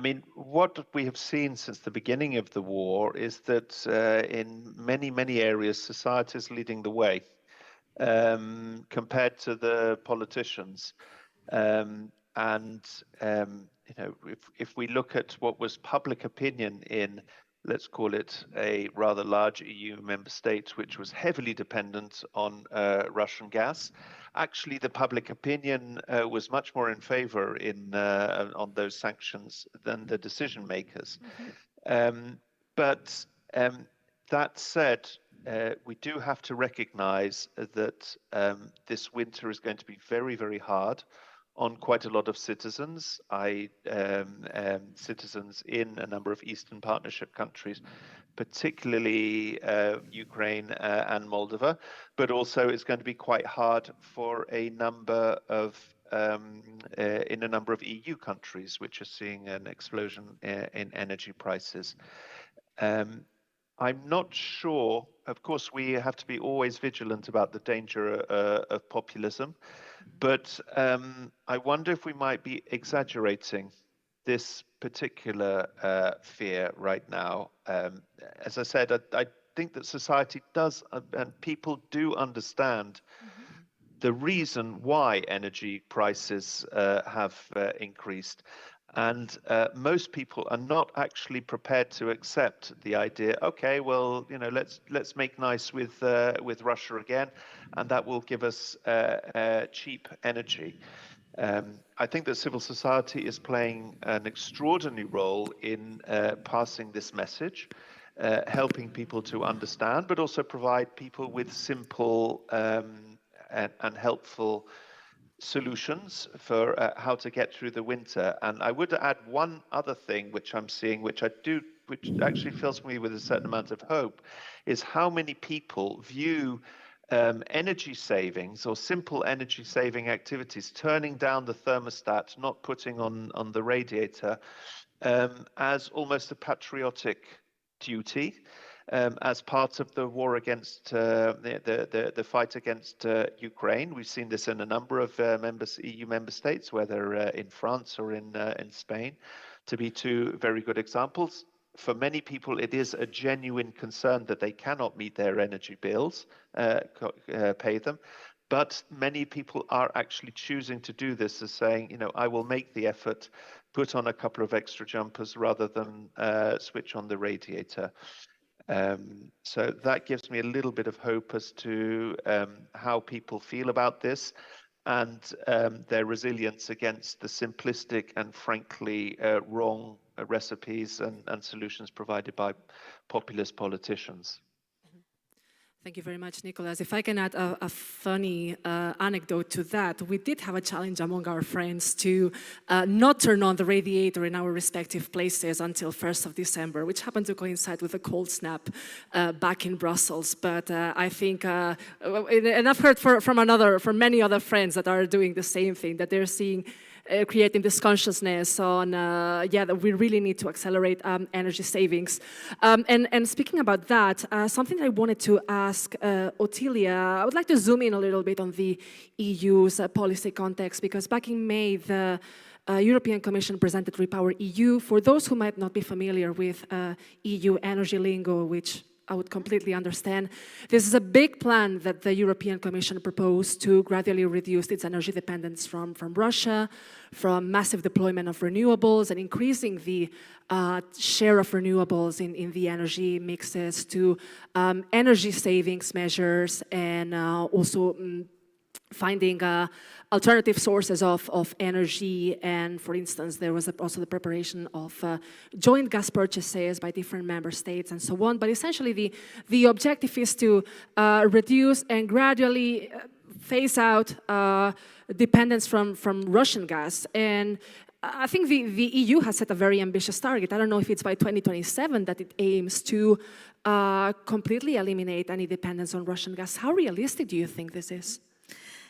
mean, what we have seen since the beginning of the war is that in many, many areas, society is leading the way. compared to the politicians. You know, if we look at what was public opinion in, let's call it, a rather large EU member state, which was heavily dependent on Russian gas, actually the public opinion was much more in favor on those sanctions than the decision makers. That said, we do have to recognize that this winter is going to be very, very hard on quite a lot of citizens, citizens in a number of Eastern Partnership countries, particularly Ukraine and Moldova, but also it's going to be quite hard for a number of in a number of EU countries, which are seeing an explosion in energy prices. I'm not sure, of course, we have to be always vigilant about the danger of populism, but I wonder if we might be exaggerating this particular fear right now. As I said, I think that society does, and people do understand the reason why energy prices have increased. And most people are not actually prepared to accept the idea, okay, well, you know, let's make nice with Russia again, and that will give us cheap energy. I think that civil society is playing an extraordinary role in passing this message, helping people to understand, but also provide people with simple and helpful solutions for how to get through the winter. And I would add one other thing which I'm seeing, which actually fills me with a certain amount of hope, is how many people view energy savings or simple energy saving activities, turning down the thermostat, not putting on the radiator, as almost a patriotic duty. As part of the war against the fight against Ukraine. We've seen this in a number of EU member states, whether in France or in Spain, to be two very good examples. For many people, it is a genuine concern that they cannot meet their energy bills, pay them. But many people are actually choosing to do this as saying, you know, I will make the effort, put on a couple of extra jumpers rather than switch on the radiator. So that gives me a little bit of hope as to how people feel about this and their resilience against the simplistic and frankly wrong recipes and solutions provided by populist politicians. Thank you very much, Nicholas. If I can add a funny anecdote to that, we did have a challenge among our friends to not turn on the radiator in our respective places until 1st of December, which happened to coincide with a cold snap back in Brussels. But I think, and I've heard from many other friends that are doing the same thing, that they're seeing creating this consciousness on, that we really need to accelerate energy savings. And speaking about that, something I wanted to ask Ottilia, I would like to zoom in a little bit on the EU's policy context, because back in May, the European Commission presented Repower EU. For those who might not be familiar with EU energy lingo, which I would completely understand. This is a big plan that the European Commission proposed to gradually reduce its energy dependence from Russia, from massive deployment of renewables and increasing the share of renewables in the energy mixes, to energy savings measures, and also finding alternative sources of energy. And for instance, there was also the preparation of joint gas purchases by different member states and so on. But essentially the objective is to reduce and gradually phase out dependence from Russian gas. And I think the EU has set a very ambitious target. I don't know if it's by 2027 that it aims to completely eliminate any dependence on Russian gas. How realistic do you think this is?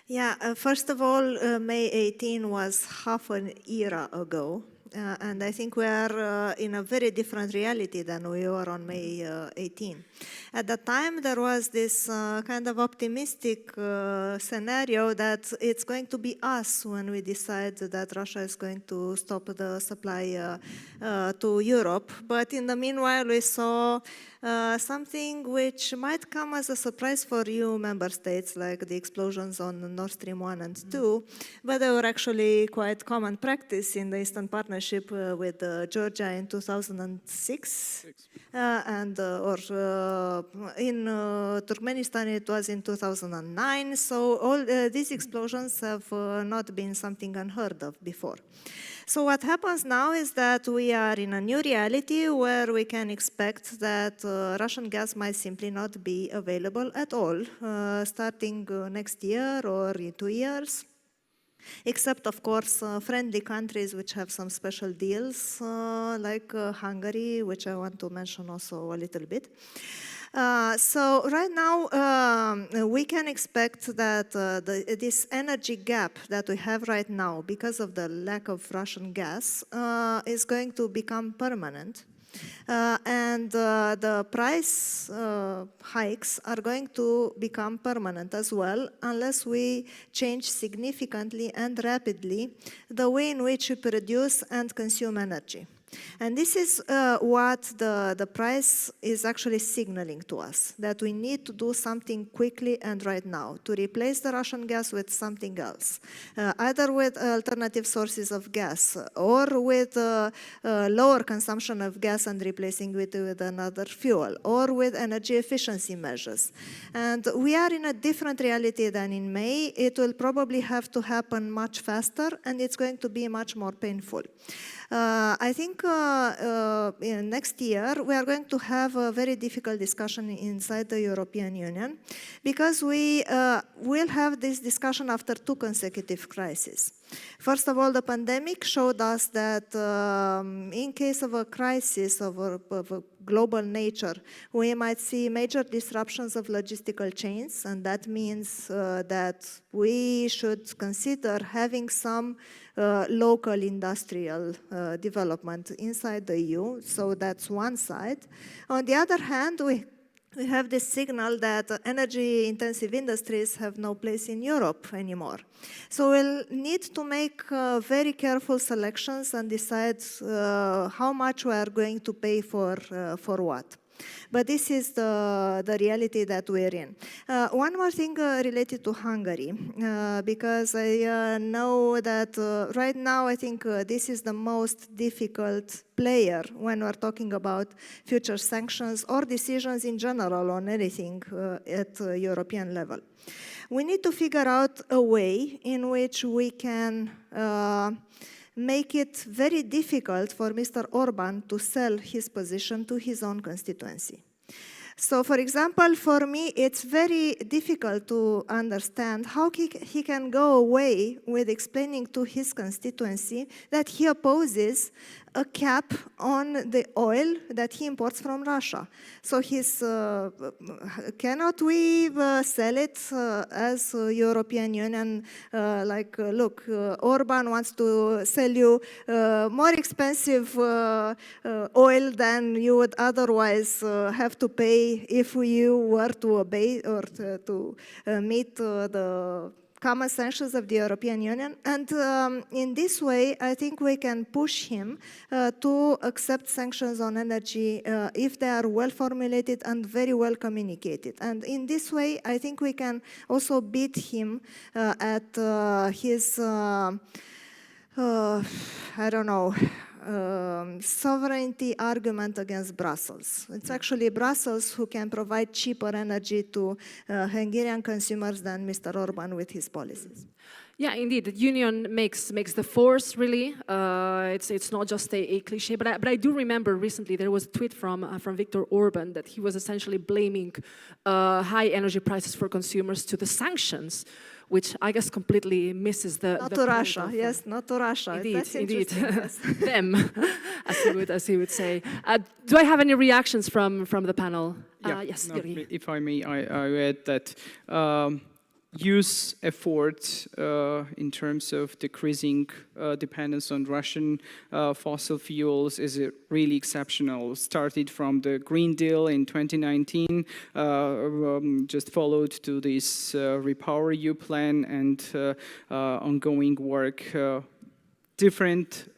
Yeah, first of all, May 18 was half an era ago. And I think we are in a very different reality than we were on May 18. At the time, there was this kind of optimistic scenario that it's going to be us when we decide that Russia is going to stop the supply to Europe. But in the meanwhile, we saw something which might come as a surprise for you member states, like the explosions on Nord Stream 1 and 2, but they were actually quite common practice in the Eastern Partnership with Georgia in 2006, and in Turkmenistan it was in 2009. So all these explosions have not been something unheard of before. So what happens now is that we are in a new reality where we can expect that Russian gas might simply not be available at all, starting next year or in 2 years. Except, of course, friendly countries which have some special deals, like Hungary, which I want to mention also a little bit. So right now, we can expect that this energy gap that we have right now, because of the lack of Russian gas, is going to become permanent. And the price hikes are going to become permanent as well, unless we change significantly and rapidly the way in which we produce and consume energy. And this is what the price is actually signaling to us, that we need to do something quickly and right now to replace the Russian gas with something else, either with alternative sources of gas or with lower consumption of gas and replacing it with another fuel, or with energy efficiency measures. And we are in a different reality than in May. It will probably have to happen much faster, and it's going to be much more painful. I think next year we are going to have a very difficult discussion inside the European Union, because we will have this discussion after 2 consecutive crises. First of all, the pandemic showed us that in case of a crisis of a global nature, we might see major disruptions of logistical chains, and that means that we should consider having some local industrial development inside the EU. So that's one side. On the other hand, we have this signal that energy-intensive industries have no place in Europe anymore. So we'll need to make very careful selections and decide how much we are going to pay for what. But this is the reality that we're in. One more thing related to Hungary, because I know that right now I think this is the most difficult player when we're talking about future sanctions or decisions in general on anything at European level. We need to figure out a way in which we can make it very difficult for Mr. Orban to sell his position to his own constituency. So, for example, for me, it's very difficult to understand how he can go away with explaining to his constituency that he opposes a cap on the oil that he imports from Russia. So cannot we sell it as European Union, like, look, Orban wants to sell you more expensive oil than you would otherwise have to pay if you were to obey or to meet the common sanctions of the European Union. And in this way, I think we can push him to accept sanctions on energy if they are well formulated and very well communicated. And in this way, I think we can also beat him at his, I don't know, sovereignty argument against Brussels. It's actually Brussels who can provide cheaper energy to Hungarian consumers than Mr. Orban with his policies. Yeah, indeed, the union makes the force, really. It's not just a cliche, but I do remember recently there was a tweet from Viktor Orban that he was essentially blaming high energy prices for consumers to the sanctions, which I guess completely misses the Not to Russia, yes, not to Russia. Indeed, indeed. Yes. Them, as he would say. Do I have any reactions from the panel? Yeah, yes, no, Yuri. if I may, I add that use efforts in terms of decreasing dependence on Russian fossil fuels is really exceptional. Started from the Green Deal in 2019, just followed to this Repower EU plan and ongoing work. Different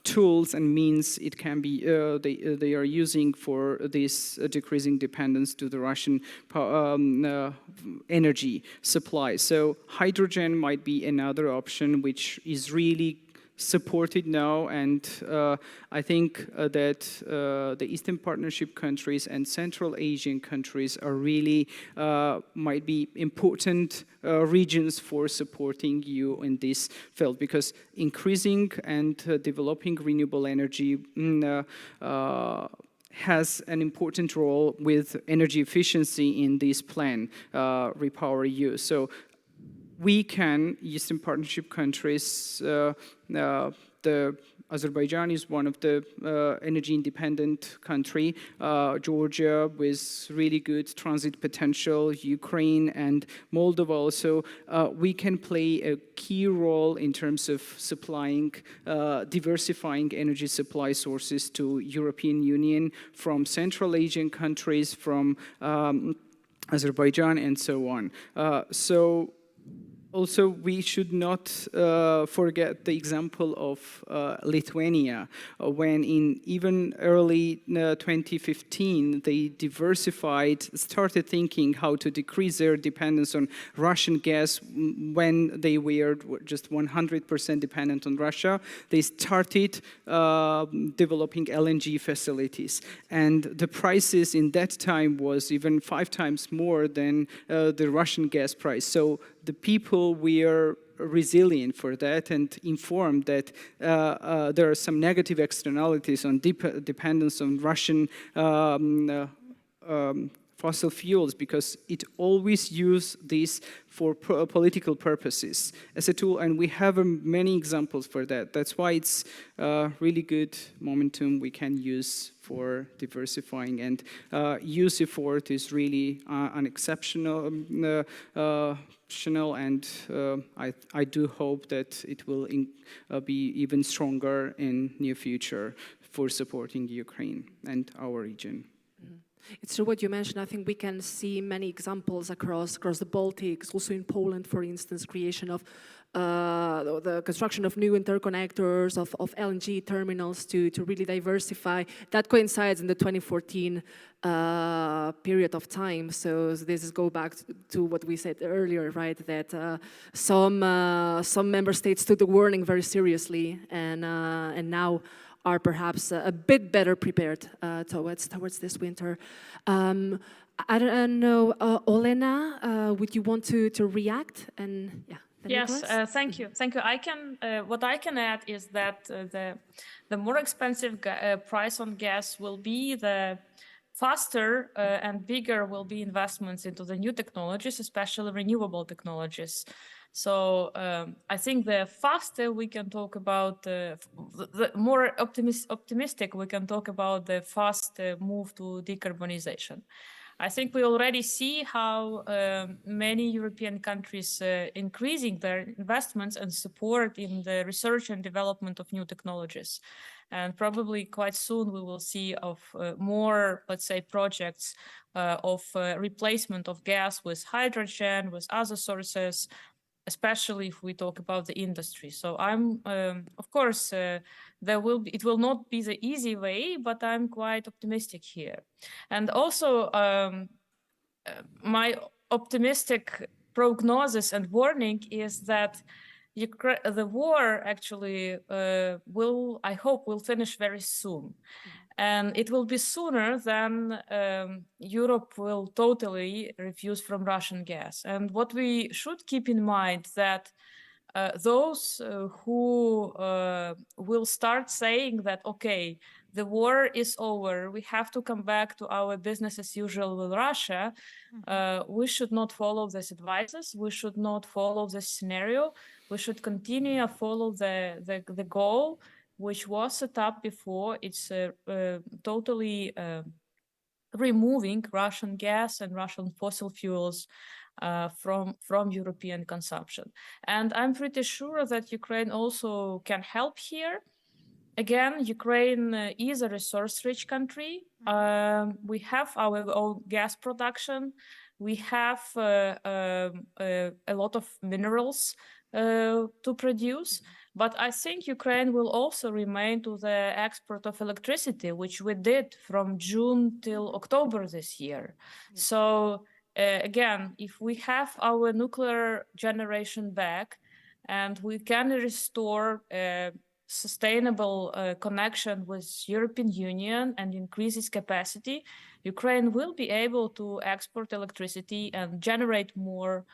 tools and means it can be they are using for this decreasing dependence to the Russian energy supply. So hydrogen might be another option which is really supported now, and I think that the Eastern Partnership countries and Central Asian countries are really might be important regions for supporting you in this field, because increasing and developing renewable energy has an important role with energy efficiency in this plan, Repower EU. So we can, Eastern Partnership countries, the Azerbaijan is one of the energy independent country, Georgia with really good transit potential, Ukraine and Moldova also. We can play a key role in terms of supplying, diversifying energy supply sources to European Union from Central Asian countries, from Azerbaijan and so on. Also, we should not forget the example of Lithuania, when in even early 2015, they started thinking how to decrease their dependence on Russian gas when they were just 100% dependent on Russia. They started developing LNG facilities. And the prices in that time was even 5 times more than the Russian gas price. So the people, we are resilient for that and informed that there are some negative externalities on dependence on Russian fossil fuels, because it always use this for political purposes as a tool, and we have many examples for that. That's why it's really good momentum we can use for diversifying, and use effort is really an exceptional and I do hope that it will be even stronger in near future for supporting Ukraine and our region. It's true what you mentioned. I think we can see many examples across the Baltics, also in Poland, for instance, creation of the construction of new interconnectors, of LNG terminals to really diversify. That coincides in the 2014 period of time. So this goes back to what we said earlier, right? That some member states took the warning very seriously, and now are perhaps a bit better prepared towards this winter. I don't know, Olena, would you want to react? And yeah. Yes, thank you. Thank you. What I can add is that the more expensive price on gas will be, the faster and bigger will be investments into the new technologies, especially renewable technologies. So I think the faster we can talk about, the more optimistic we can talk about the fast move to decarbonization. I think we already see how many European countries increasing their investments and support in the research and development of new technologies. And probably quite soon we will see of more, let's say, projects of replacement of gas with hydrogen, with other sources, especially if we talk about the industry. So I'm, of course, it will not be the easy way, but I'm quite optimistic here. And also, my optimistic prognosis and warning is that the war actually I hope, will finish very soon. And it will be sooner than Europe will totally refuse from Russian gas. And what we should keep in mind that those who will start saying that, okay, the war is over, we have to come back to our business as usual with Russia, we should not follow these advices. We should not follow this scenario. We should continue to follow the goal which was set up before. It's totally removing Russian gas and Russian fossil fuels from European consumption. And I'm pretty sure that Ukraine also can help here. Again, Ukraine is a resource-rich country. We have our own gas production. We have a lot of minerals to produce. But I think Ukraine will also remain to the export of electricity, which we did from June till October this year. So again, if we have our nuclear generation back and we can restore sustainable connection with European Union and increase its capacity, Ukraine will be able to export electricity and generate more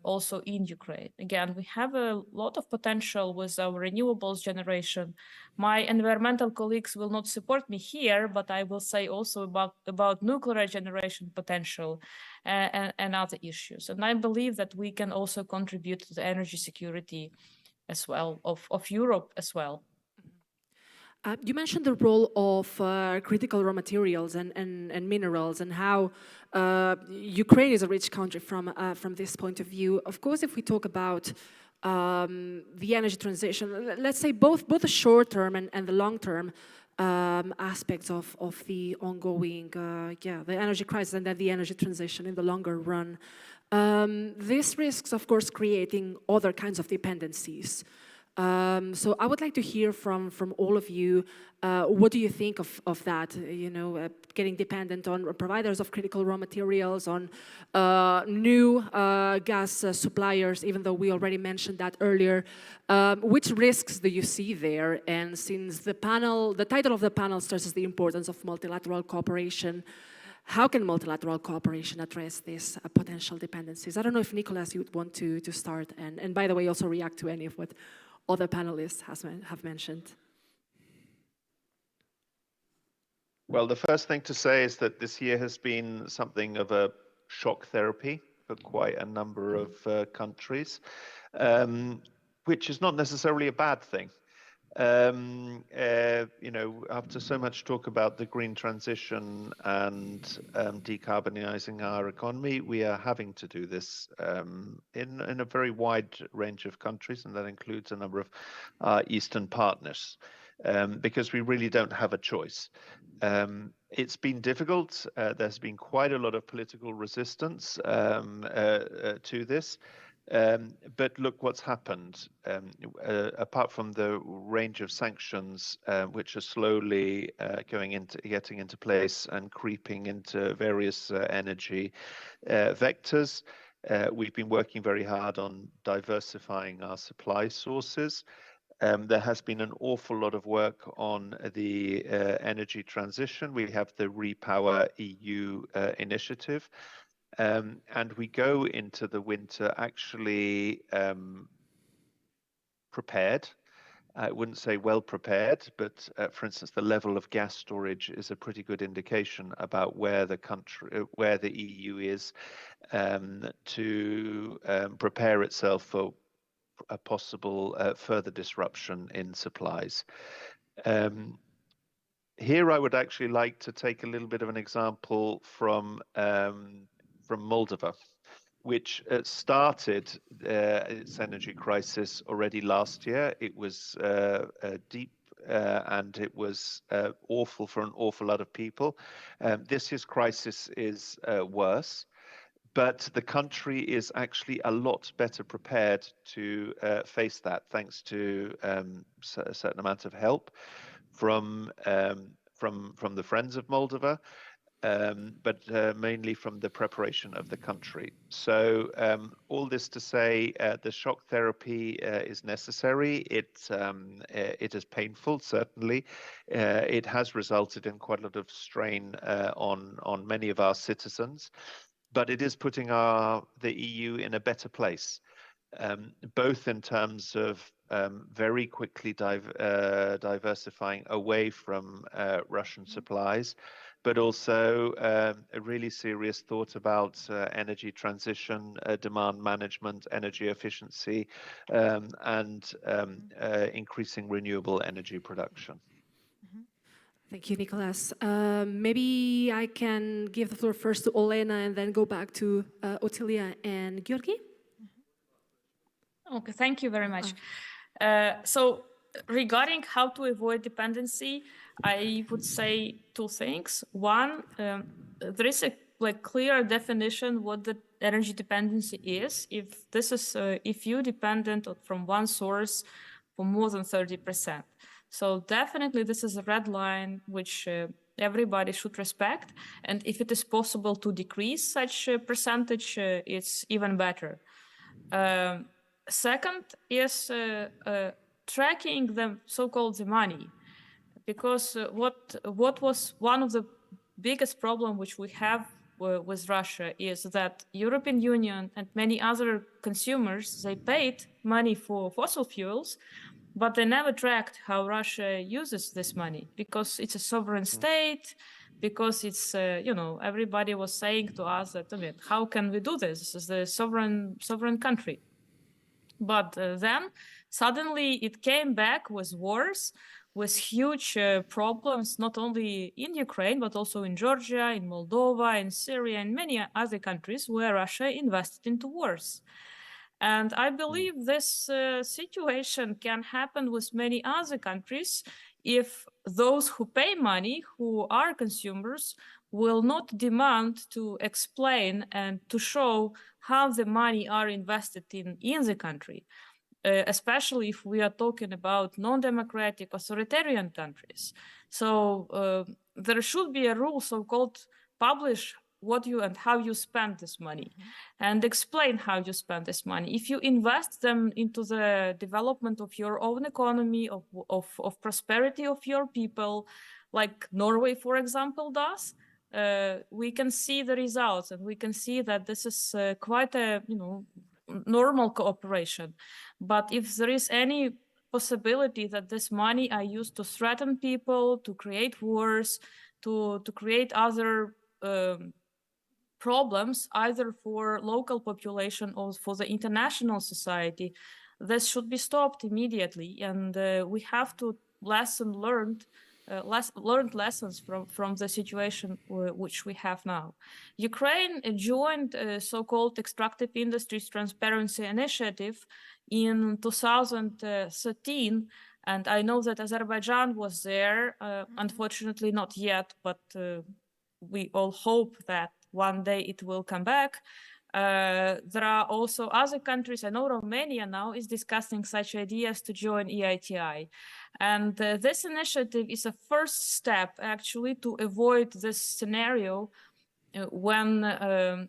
also in Ukraine. Again, we have a lot of potential with our renewables generation. My environmental colleagues will not support me here, but I will say also about nuclear generation potential and other issues. And I believe that we can also contribute to the energy security as well, of Europe as well. You mentioned the role of critical raw materials and minerals, and how Ukraine is a rich country from this point of view. Of course, if we talk about the energy transition, let's say both the short term and the long term aspects of the ongoing the energy crisis and then the energy transition in the longer run, this risks, of course, creating other kinds of dependencies. So I would like to hear from all of you, what do you think of that, getting dependent on providers of critical raw materials, on new gas suppliers, even though we already mentioned that earlier. Which risks do you see there? And since the title of the panel stresses the importance of multilateral cooperation, how can multilateral cooperation address these potential dependencies? I don't know if Nicholas, you would want to start, and by the way, also react to any of what other panelists have mentioned. Well, the first thing to say is that this year has been something of a shock therapy for quite a number of countries, which is not necessarily a bad thing. After so much talk about the green transition and decarbonizing our economy, we are having to do this in a very wide range of countries, and that includes a number of our Eastern partners, because we really don't have a choice. It's been difficult. There's been quite a lot of political resistance to this. But look what's happened. Apart from the range of sanctions, which are slowly getting into place and creeping into various energy vectors, we've been working very hard on diversifying our supply sources. There has been an awful lot of work on the energy transition. We have the Repower EU initiative. And we go into the winter actually prepared. I wouldn't say well prepared, but for instance, the level of gas storage is a pretty good indication about where the EU is to prepare itself for a possible further disruption in supplies. Here, I would actually like to take a little bit of an example from Moldova, which started its energy crisis already last year. It was deep and it was awful for an awful lot of people. This year's crisis is worse, but the country is actually a lot better prepared to face that, thanks to a certain amount of help from the Friends of Moldova, but mainly from the preparation of the country. So all this to say, the shock therapy is necessary. It is painful, certainly. It has resulted in quite a lot of strain on many of our citizens, but it is putting the EU in a better place, both in terms of very quickly diversifying away from Russian supplies, but also a really serious thought about energy transition, demand management, energy efficiency, and increasing renewable energy production. Thank you, Nicholas. Maybe I can give the floor first to Olena and then go back to Otilia and Georgi. Okay, thank you very much. So regarding how to avoid dependency, I would say two things. One, there is a clear definition what the energy dependency is. If this is if you dependent from one source for more than 30%. So definitely this is a red line which everybody should respect. And if it is possible to decrease such a percentage, it's even better. Second is tracking the so-called the money, because what was one of the biggest problem which we have with Russia is that European Union and many other consumers, they paid money for fossil fuels, but they never tracked how Russia uses this money, because it's a sovereign state, because it's, you know, everybody was saying to us that, I mean, how can we do this? This is the sovereign country. But then suddenly it came back with wars, with huge problems, not only in Ukraine, but also in Georgia, in Moldova, in Syria, and many other countries where Russia invested into wars. And I believe this situation can happen with many other countries if those who pay money, who are consumers, will not demand to explain and to show how the money are invested in the country, especially if we are talking about non-democratic authoritarian countries. So there should be a rule so-called publish what you and how you spend this money, and explain how you spend this money. If you invest them into the development of your own economy, of prosperity of your people, like Norway, for example, does, we can see the results, and we can see that this is quite a, you know, normal cooperation. But if there is any possibility that this money are used to threaten people, to create wars, to create other problems, either for local population or for the international society, this should be stopped immediately. And we have to learn lessons from the situation which we have now. Ukraine joined so-called Extractive Industries Transparency Initiative in 2013, and I know that Azerbaijan was there, unfortunately not yet, but we all hope that one day it will come back. There are also other countries. I know Romania now is discussing such ideas to join EITI. And this initiative is a first step actually to avoid this scenario when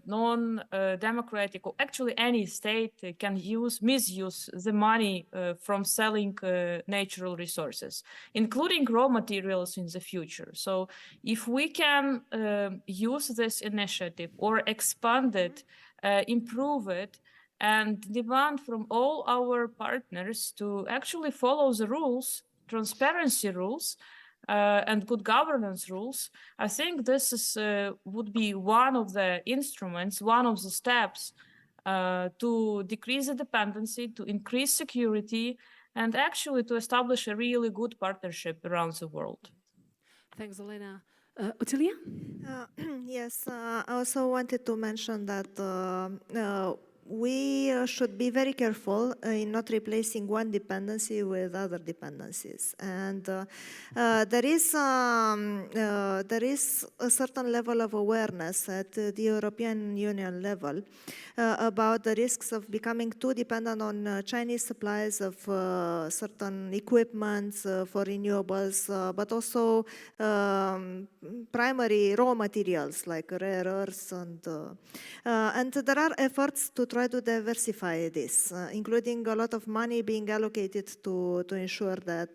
non-democratic, or actually any state can misuse the money from selling natural resources, including raw materials in the future. So if we can use this initiative or expand it, improve it, and demand from all our partners to actually follow the rules, transparency rules, and good governance rules, I think this is, would be one of the instruments, one of the steps to decrease the dependency, to increase security, and actually to establish a really good partnership around the world. Thanks, Olena. Otilia? Yes, I also wanted to mention that we should be very careful in not replacing one dependency with other dependencies. And there is a certain level of awareness at the European Union level about the risks of becoming too dependent on Chinese supplies of certain equipment for renewables, but also primary raw materials like rare earths. And there are efforts to try to diversify this, including a lot of money being allocated to ensure that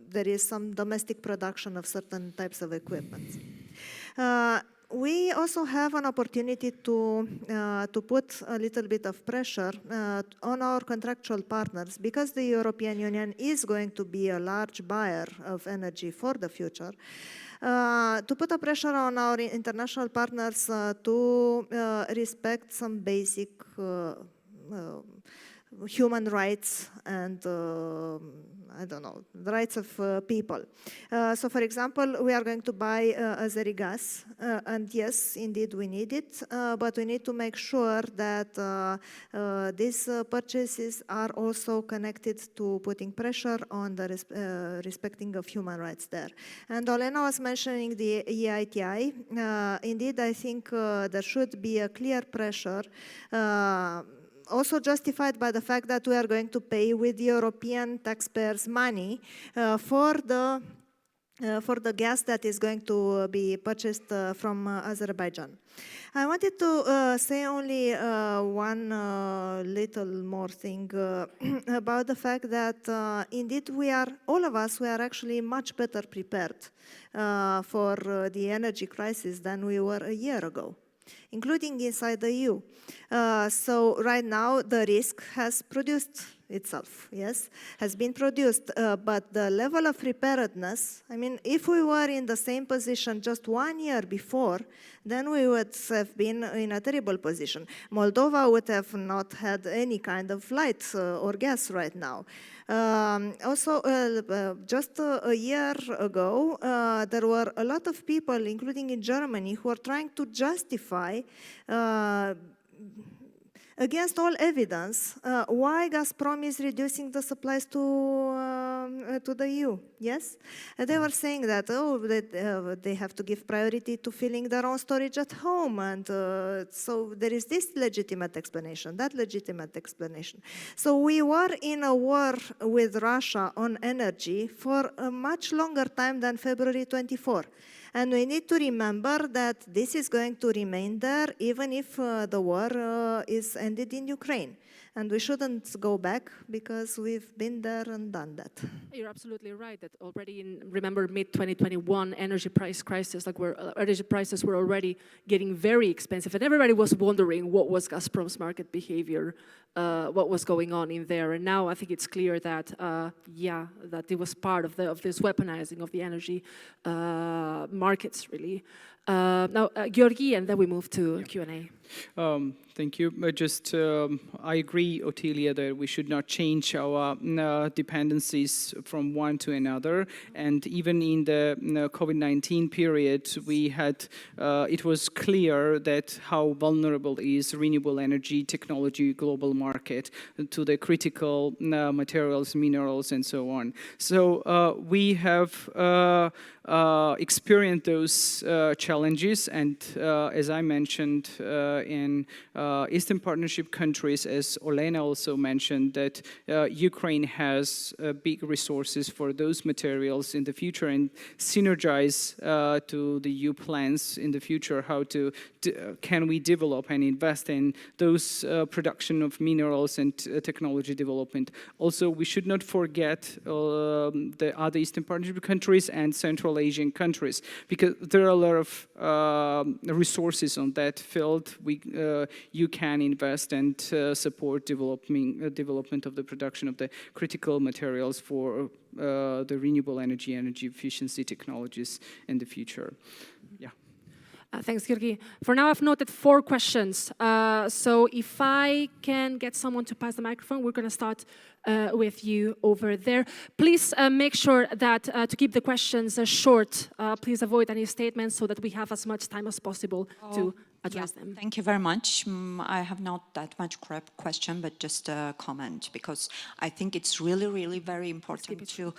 there is some domestic production of certain types of equipment. We also have an opportunity to put a little bit of pressure on our contractual partners, because the European Union is going to be a large buyer of energy for the future, to put a pressure on our international partners to respect some basic human rights and I don't know, the rights of people. So for example, we are going to buy Azeri gas, and yes, indeed we need it, but we need to make sure that these purchases are also connected to putting pressure on the respecting of human rights there. And Olena was mentioning the EITI. Indeed, I think there should be a clear pressure also justified by the fact that we are going to pay with European taxpayers' money for the gas that is going to be purchased from Azerbaijan. I wanted to say only one little more thing about the fact that indeed all of us, we are actually much better prepared for the energy crisis than we were a year ago, including inside the EU. So right now the risk has produced itself, yes, has been produced, but the level of preparedness, I mean, if we were in the same position just 1 year before, then we would have been in a terrible position. Moldova would have not had any kind of light or gas right now. Also, just a year ago, there were a lot of people, including in Germany, who are trying to justify against all evidence, why Gazprom is reducing the supplies to the EU, yes? And they were saying that, they have to give priority to filling their own storage at home, and so there is this legitimate explanation, that legitimate explanation. So we were in a war with Russia on energy for a much longer time than February 24. And we need to remember that this is going to remain there even if the war is ended in Ukraine. And we shouldn't go back because we've been there and done that. You're absolutely right that already in, remember, mid-2021 energy price crisis, like where energy prices were already getting very expensive, and everybody was wondering what was Gazprom's market behavior, what was going on in there. And now I think it's clear that, yeah, that it was part of this weaponizing of the energy markets, really. Now, Georgi, and then we move to Q&A. Thank you. I agree, Otilia, that we should not change our dependencies from one to another. And even in the COVID-19 period, we had, it was clear that how vulnerable is renewable energy technology global market to the critical materials, minerals, and so on. So we have experienced those challenges, and as I mentioned, in Eastern Partnership countries, as Olena also mentioned, that Ukraine has big resources for those materials in the future and synergize to the EU plans in the future, how to can we develop and invest in those production of minerals and technology development. Also, we should not forget the other Eastern Partnership countries and Central Asian countries, because there are a lot of resources on that field. You can invest and support development of the production of the critical materials for the renewable energy efficiency technologies in the future. Yeah. Thanks, Georgi. For now, I've noted 4 questions. So if I can get someone to pass the microphone, we're going to start with you over there. Please make sure that to keep the questions short, please avoid any statements so that we have as much time as possible to address them. Thank you very much. I have not that much question, but just a comment, because I think it's really, really very important to,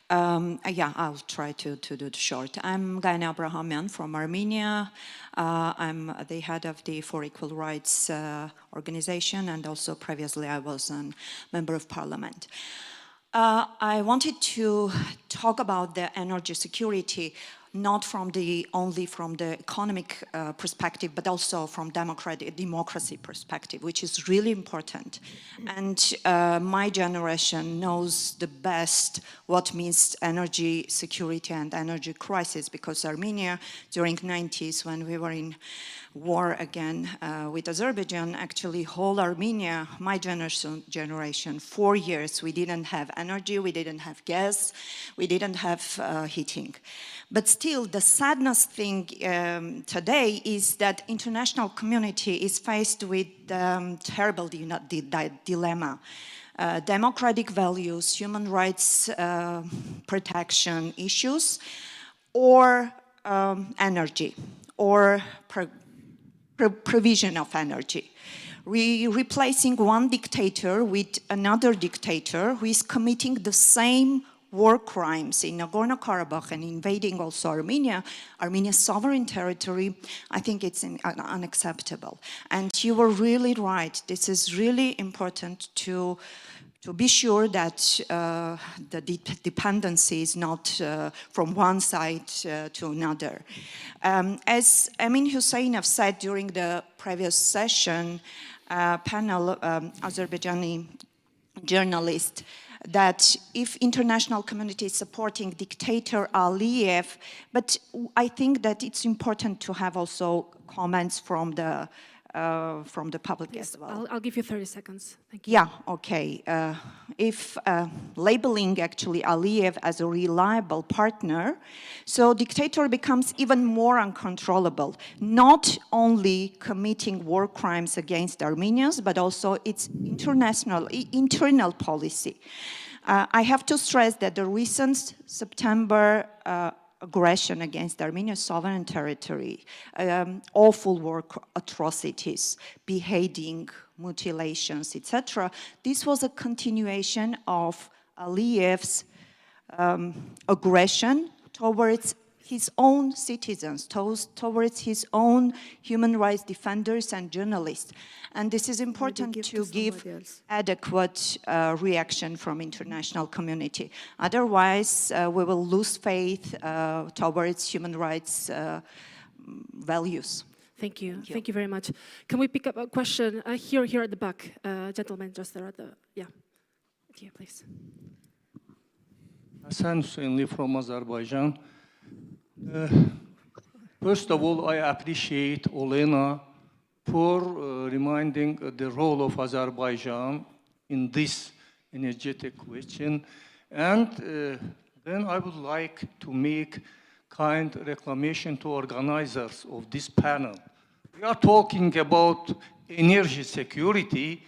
yeah, I'll try to do it short. I'm Gaina Abrahamyan from Armenia. I'm the head of the For Equal Rights organization, and also previously I was a member of parliament. I wanted to talk about the energy security, not only from the economic perspective, but also from democracy perspective, which is really important. And my generation knows the best what means energy security and energy crisis, because Armenia, during 90s, when we were in war again with Azerbaijan, actually whole Armenia, my generation, 4 years, we didn't have energy, we didn't have gas, we didn't have heating. But still, the sadness thing today is that international community is faced with terrible dilemma. democratic values, human rights protection issues, or energy, or provision of energy. Replacing one dictator with another dictator who is committing the same war crimes in Nagorno-Karabakh and invading also Armenia's sovereign territory, I think it's unacceptable. And you were really right. This is really important to be sure that the dependency is not from one side to another. As Emin Hussein have said during the previous session, panel, Azerbaijani journalist, that if international community is supporting dictator Aliyev, but I think that it's important to have also comments from the public Yes, as well. I'll give you 30 seconds. Thank you. Yeah, okay. If labeling actually Aliyev as a reliable partner, so dictator becomes even more uncontrollable, not only committing war crimes against Armenians, but also its internal policy. I have to stress that the recent September aggression against Armenia's sovereign territory, awful war atrocities, beheading, mutilations, etc. This was a continuation of Aliyev's aggression towards his own citizens, towards his own human rights defenders and journalists. And this is important to give adequate reaction from international community. Otherwise, we will lose faith towards human rights values. Thank you. Thank you very much. Can we pick up a question here at the back? Gentleman just there at the, yeah. Here, please. Hassan Hussein from Azerbaijan. First of all, I appreciate Olena for reminding the role of Azerbaijan in this energetic question. And then I would like to make kind reclamation to organizers of this panel. We are talking about energy security,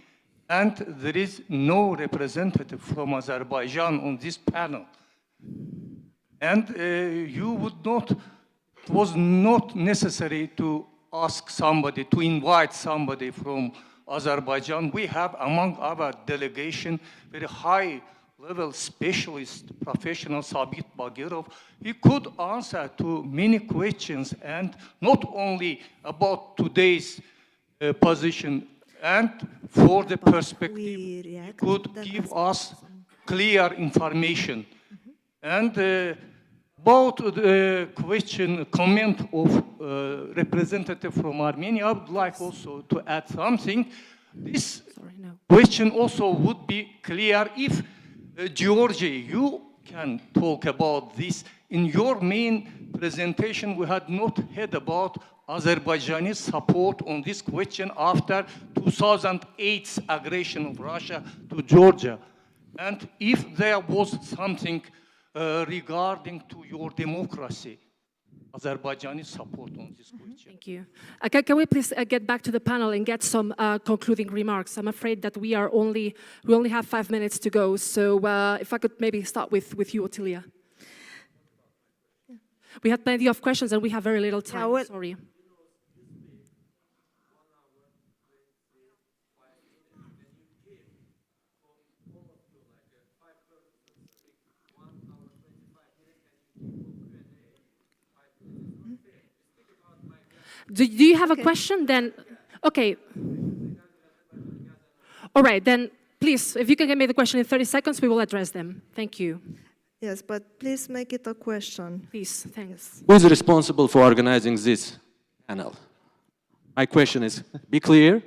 and there is no representative from Azerbaijan on this panel. And it was not necessary to ask somebody, to invite somebody from Azerbaijan. We have among our delegation very high-level specialist, professional Sabit Bagirov. He could answer to many questions, and not only about today's position, and for the perspective, he could give us clear information. And about the comment of representative from Armenia, I would like also to add something. This question also would be clear if, Georgia, you can talk about this. In your main presentation, we had not heard about Azerbaijani support on this question after 2008's aggression of Russia to Georgia. And if there was something regarding to your democracy, Azerbaijani support on this question. Thank you. Can we please get back to the panel and get some concluding remarks? I'm afraid that we only have 5 minutes to go. So if I could maybe start with you, Ottilia. We had plenty of questions and we have very little time. Yeah, sorry. Do you have a question then? Okay. All right, then please, if you can give me the question in 30 seconds, we will address them. Thank you. Yes, but please make it a question. Please, thanks. Who is responsible for organizing this panel? My question is, be clear.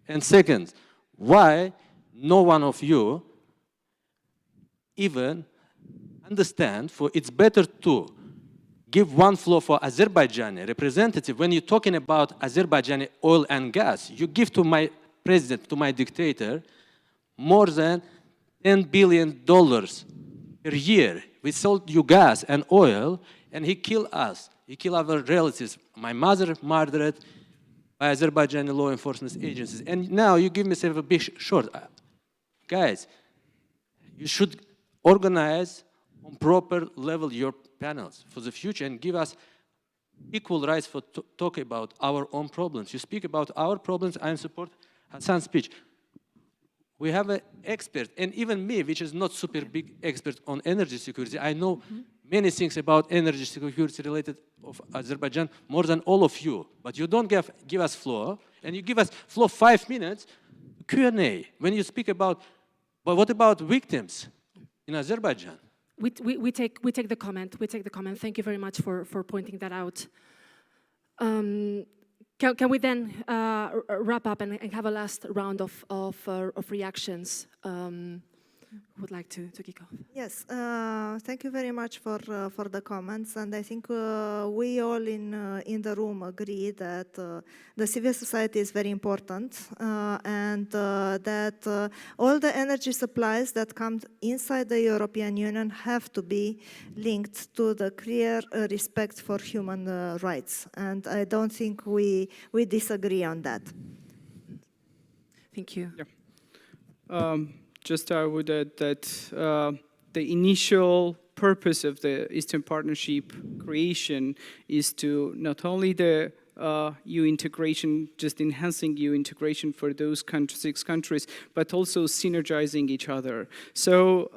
And second, why no one of you even understand for it's better to give one floor for Azerbaijani representative. When you're talking about Azerbaijani oil and gas, you give to my president, to my dictator, more than $10 billion per year. We sold you gas and oil, and he killed us. He killed our relatives. My mother murdered by Azerbaijani law enforcement agencies. And now you give me a bit short. guys, you should organize on proper level your panels for the future and give us equal rights for talk about our own problems. You speak about our problems, I support Hassan's speech. We have an expert, and even me, which is not super big expert on energy security, I know many things about energy security related of Azerbaijan more than all of you. But you don't give us floor, and you give us floor 5 minutes, Q&A. When you speak about, but what about victims in Azerbaijan? We take the comment. We take the comment. Thank you very much for pointing that out. Can we then wrap up and have a last round of reactions? Who would like to kick off? Yes, thank you very much for the comments, and I think we all in the room agree that the civil society is very important, and that all the energy supplies that come inside the European Union have to be linked to the clear respect for human rights, and I don't think we disagree on that. Thank you. Yeah. Just I would add that the initial purpose of the Eastern Partnership creation is to not only the EU integration, just enhancing EU integration for those 6 countries, but also synergizing each other. So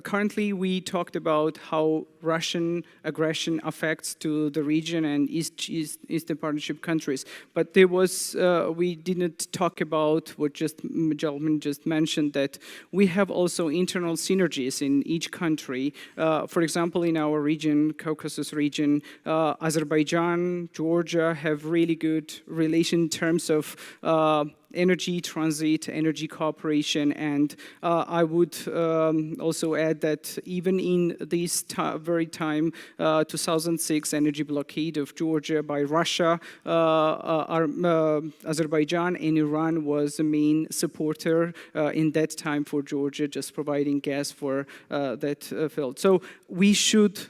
currently we talked about how Russian aggression affects to the region and Eastern Partnership countries, but there was we didn't talk about what Jalman just mentioned, that we have also internal synergies in each country. For example, in our region, Caucasus region, Azerbaijan, Georgia have really good relation in terms of energy transit, energy cooperation, and I would also add that even in this very time, 2006 energy blockade of Georgia by Russia, Azerbaijan and Iran was the main supporter in that time for Georgia, just providing gas for that field. So we should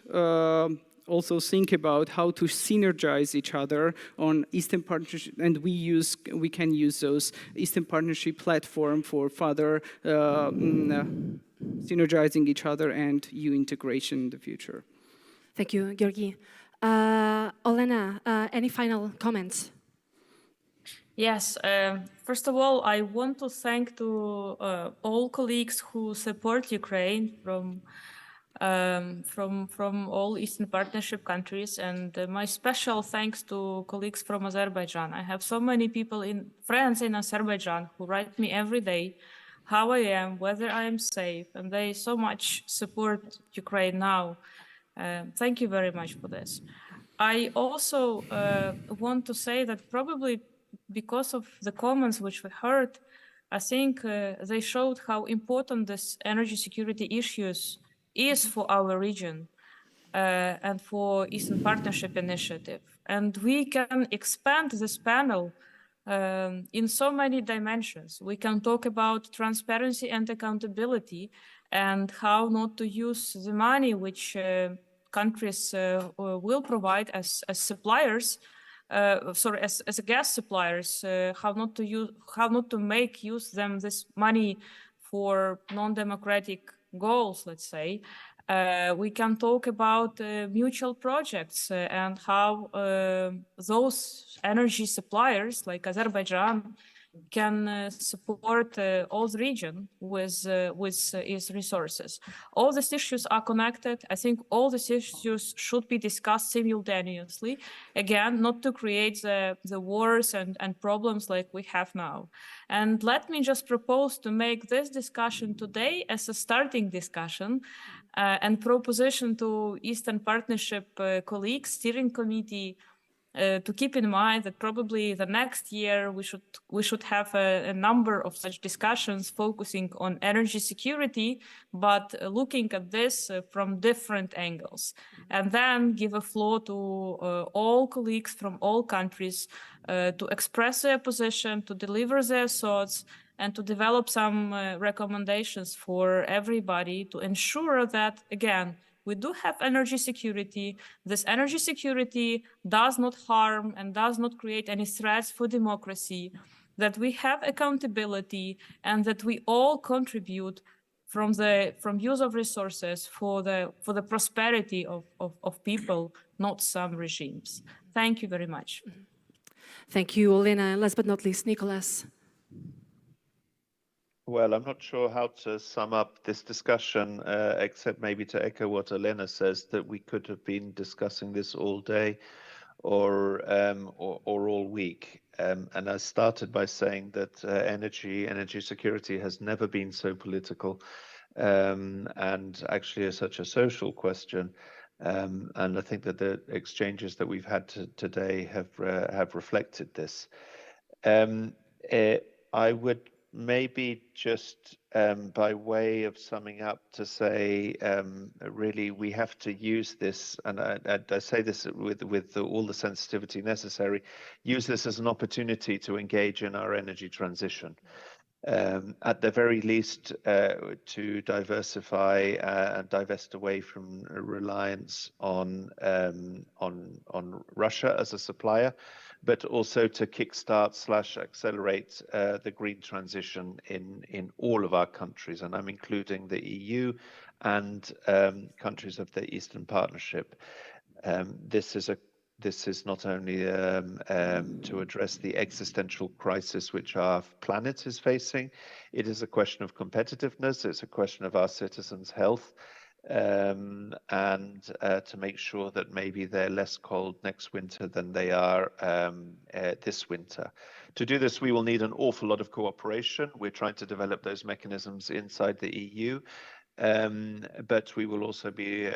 also think about how to synergize each other on Eastern Partnership, and we can use those Eastern Partnership platform for further synergizing each other and EU integration in the future. Thank you, Georgi. Olena, any final comments? Yes, first of all, I want to thank to all colleagues who support Ukraine from all Eastern Partnership countries, and my special thanks to colleagues from Azerbaijan. I have so many friends in Azerbaijan who write me every day how I am, whether I am safe, and they so much support Ukraine now. Thank you very much for this. I also want to say that probably because of the comments which we heard, I think they showed how important this energy security issues is for our region and for Eastern Partnership initiative. And we can expand this panel in so many dimensions. We can talk about transparency and accountability and how not to use the money which countries will provide as suppliers, as gas suppliers, how not to make use them this money for non-democratic goals, let's say. We can talk about mutual projects and how those energy suppliers like Azerbaijan can support all the region with its resources. All these issues are connected. I think all these issues should be discussed simultaneously. Again, not to create the wars and problems like we have now. And let me just propose to make this discussion today as a starting discussion and proposition to Eastern Partnership colleagues, steering committee, to keep in mind that probably the next year we should have a number of such discussions focusing on energy security, but looking at this from different angles, and then give a floor to all colleagues from all countries to express their position, to deliver their thoughts, and to develop some recommendations for everybody to ensure that, again, we do have energy security. This energy security does not harm and does not create any threats for democracy. that we have accountability, and that we all contribute from use of resources for the prosperity of people, not some regimes. Thank you very much. Thank you, Olena. And last but not least, Nicholas. Well, I'm not sure how to sum up this discussion, except maybe to echo what Elena says, that we could have been discussing this all day or all week. And I started by saying that energy security has never been so political, and actually such a social question. And I think that the exchanges that we've had today have reflected this. I would maybe just by way of summing up to say, really, we have to use this, and I say this with all the sensitivity necessary, use this as an opportunity to engage in our energy transition. At the very least, to diversify and divest away from reliance on Russia as a supplier, but also to kickstart/accelerate the green transition in all of our countries, and I'm including the EU and countries of the Eastern Partnership. This is not only to address the existential crisis which our planet is facing. It is a question of competitiveness. It's a question of our citizens' health, and to make sure that maybe they're less cold next winter than they are this winter. To do this, we will need an awful lot of cooperation. We're trying to develop those mechanisms inside the EU. But we will also be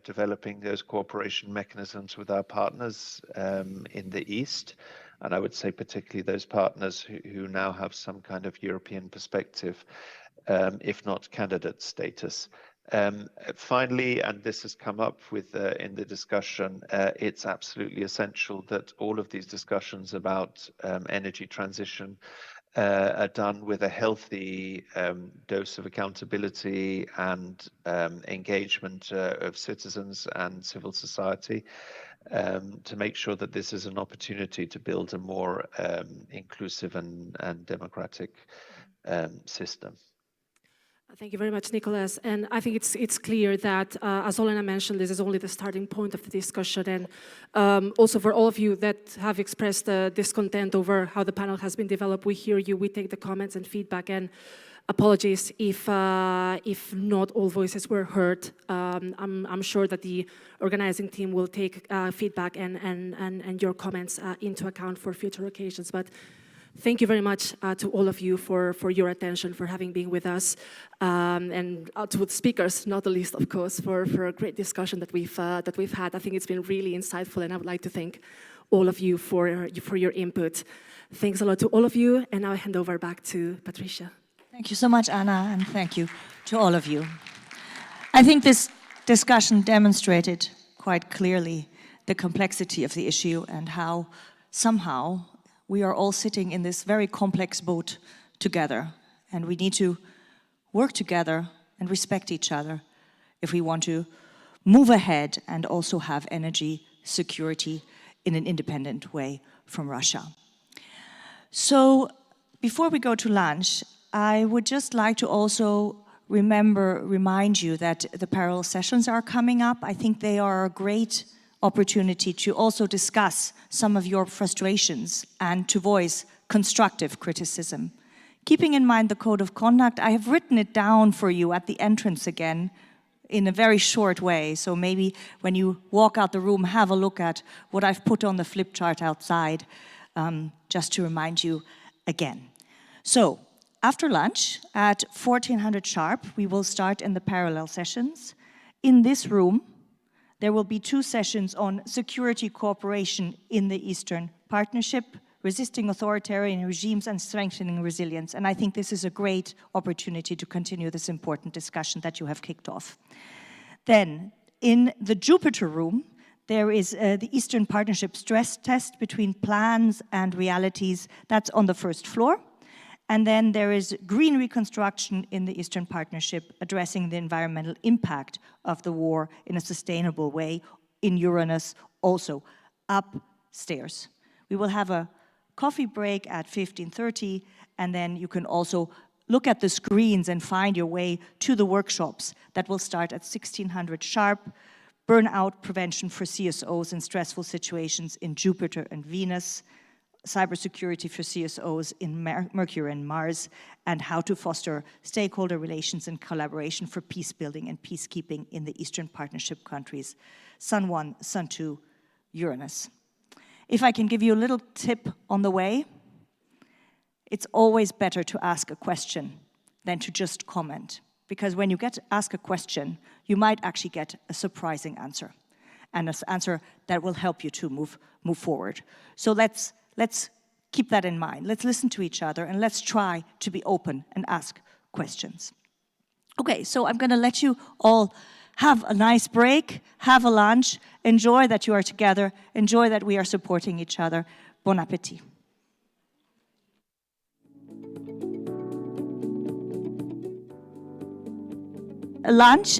developing those cooperation mechanisms with our partners in the East. And I would say particularly those partners who now have some kind of European perspective, if not candidate status. Finally, and this has come up with in the discussion, it's absolutely essential that all of these discussions about energy transition are done with a healthy dose of accountability and engagement of citizens and civil society, to make sure that this is an opportunity to build a more inclusive and democratic system. Thank you very much, Nicholas. And I think it's clear that, as Olena mentioned, this is only the starting point of the discussion. And also for all of you that have expressed discontent over how the panel has been developed, we hear you, we take the comments and feedback. And apologies if not all voices were heard. I'm sure that the organizing team will take feedback and your comments into account for future occasions. But thank you very much to all of you for your attention, for having been with us, and to the speakers, not the least, of course, for a great discussion that we've had. I think it's been really insightful, and I would like to thank all of you for your input. Thanks a lot to all of you, and now I hand over back to Patricia. Thank you so much, Anna, and thank you to all of you. I think this discussion demonstrated quite clearly the complexity of the issue and how somehow we are all sitting in this very complex boat together, and we need to work together and respect each other if we want to move ahead and also have energy security in an independent way from Russia. So before we go to lunch, I would just like to also remind you that the parallel sessions are coming up. I think they are a great opportunity to also discuss some of your frustrations and to voice constructive criticism. Keeping in mind the code of conduct, I have written it down for you at the entrance again in a very short way. So maybe when you walk out the room, have a look at what I've put on the flip chart outside, just to remind you again. So after lunch at 1400 sharp, we will start in the parallel sessions. In this room, there will be 2 sessions on security cooperation in the Eastern Partnership, resisting authoritarian regimes and strengthening resilience. And I think this is a great opportunity to continue this important discussion that you have kicked off. Then, in the Jupiter room, there is the Eastern Partnership stress test between plans and realities. That's on the first floor. And then there is green reconstruction in the Eastern Partnership, addressing the environmental impact of the war in a sustainable way in Uranus, also upstairs. We will have a coffee break at 15:30, and then you can also look at the screens and find your way to the workshops that will start at 1600 sharp. Burnout prevention for CSOs in stressful situations in Jupiter and Venus, cybersecurity for CSOs in Mercury and Mars, and how to foster stakeholder relations and collaboration for peace building and peacekeeping in the Eastern Partnership countries, Sun 1, Sun 2, Uranus. If I can give you a little tip on the way, it's always better to ask a question than to just comment. Because when you ask a question, you might actually get a surprising answer, and an answer that will help you to move forward. So let's keep that in mind. Let's listen to each other, and let's try to be open and ask questions. Okay, so I'm going to let you all have a nice break, have a lunch, enjoy that you are together, enjoy that we are supporting each other. Bon appétit. Lunch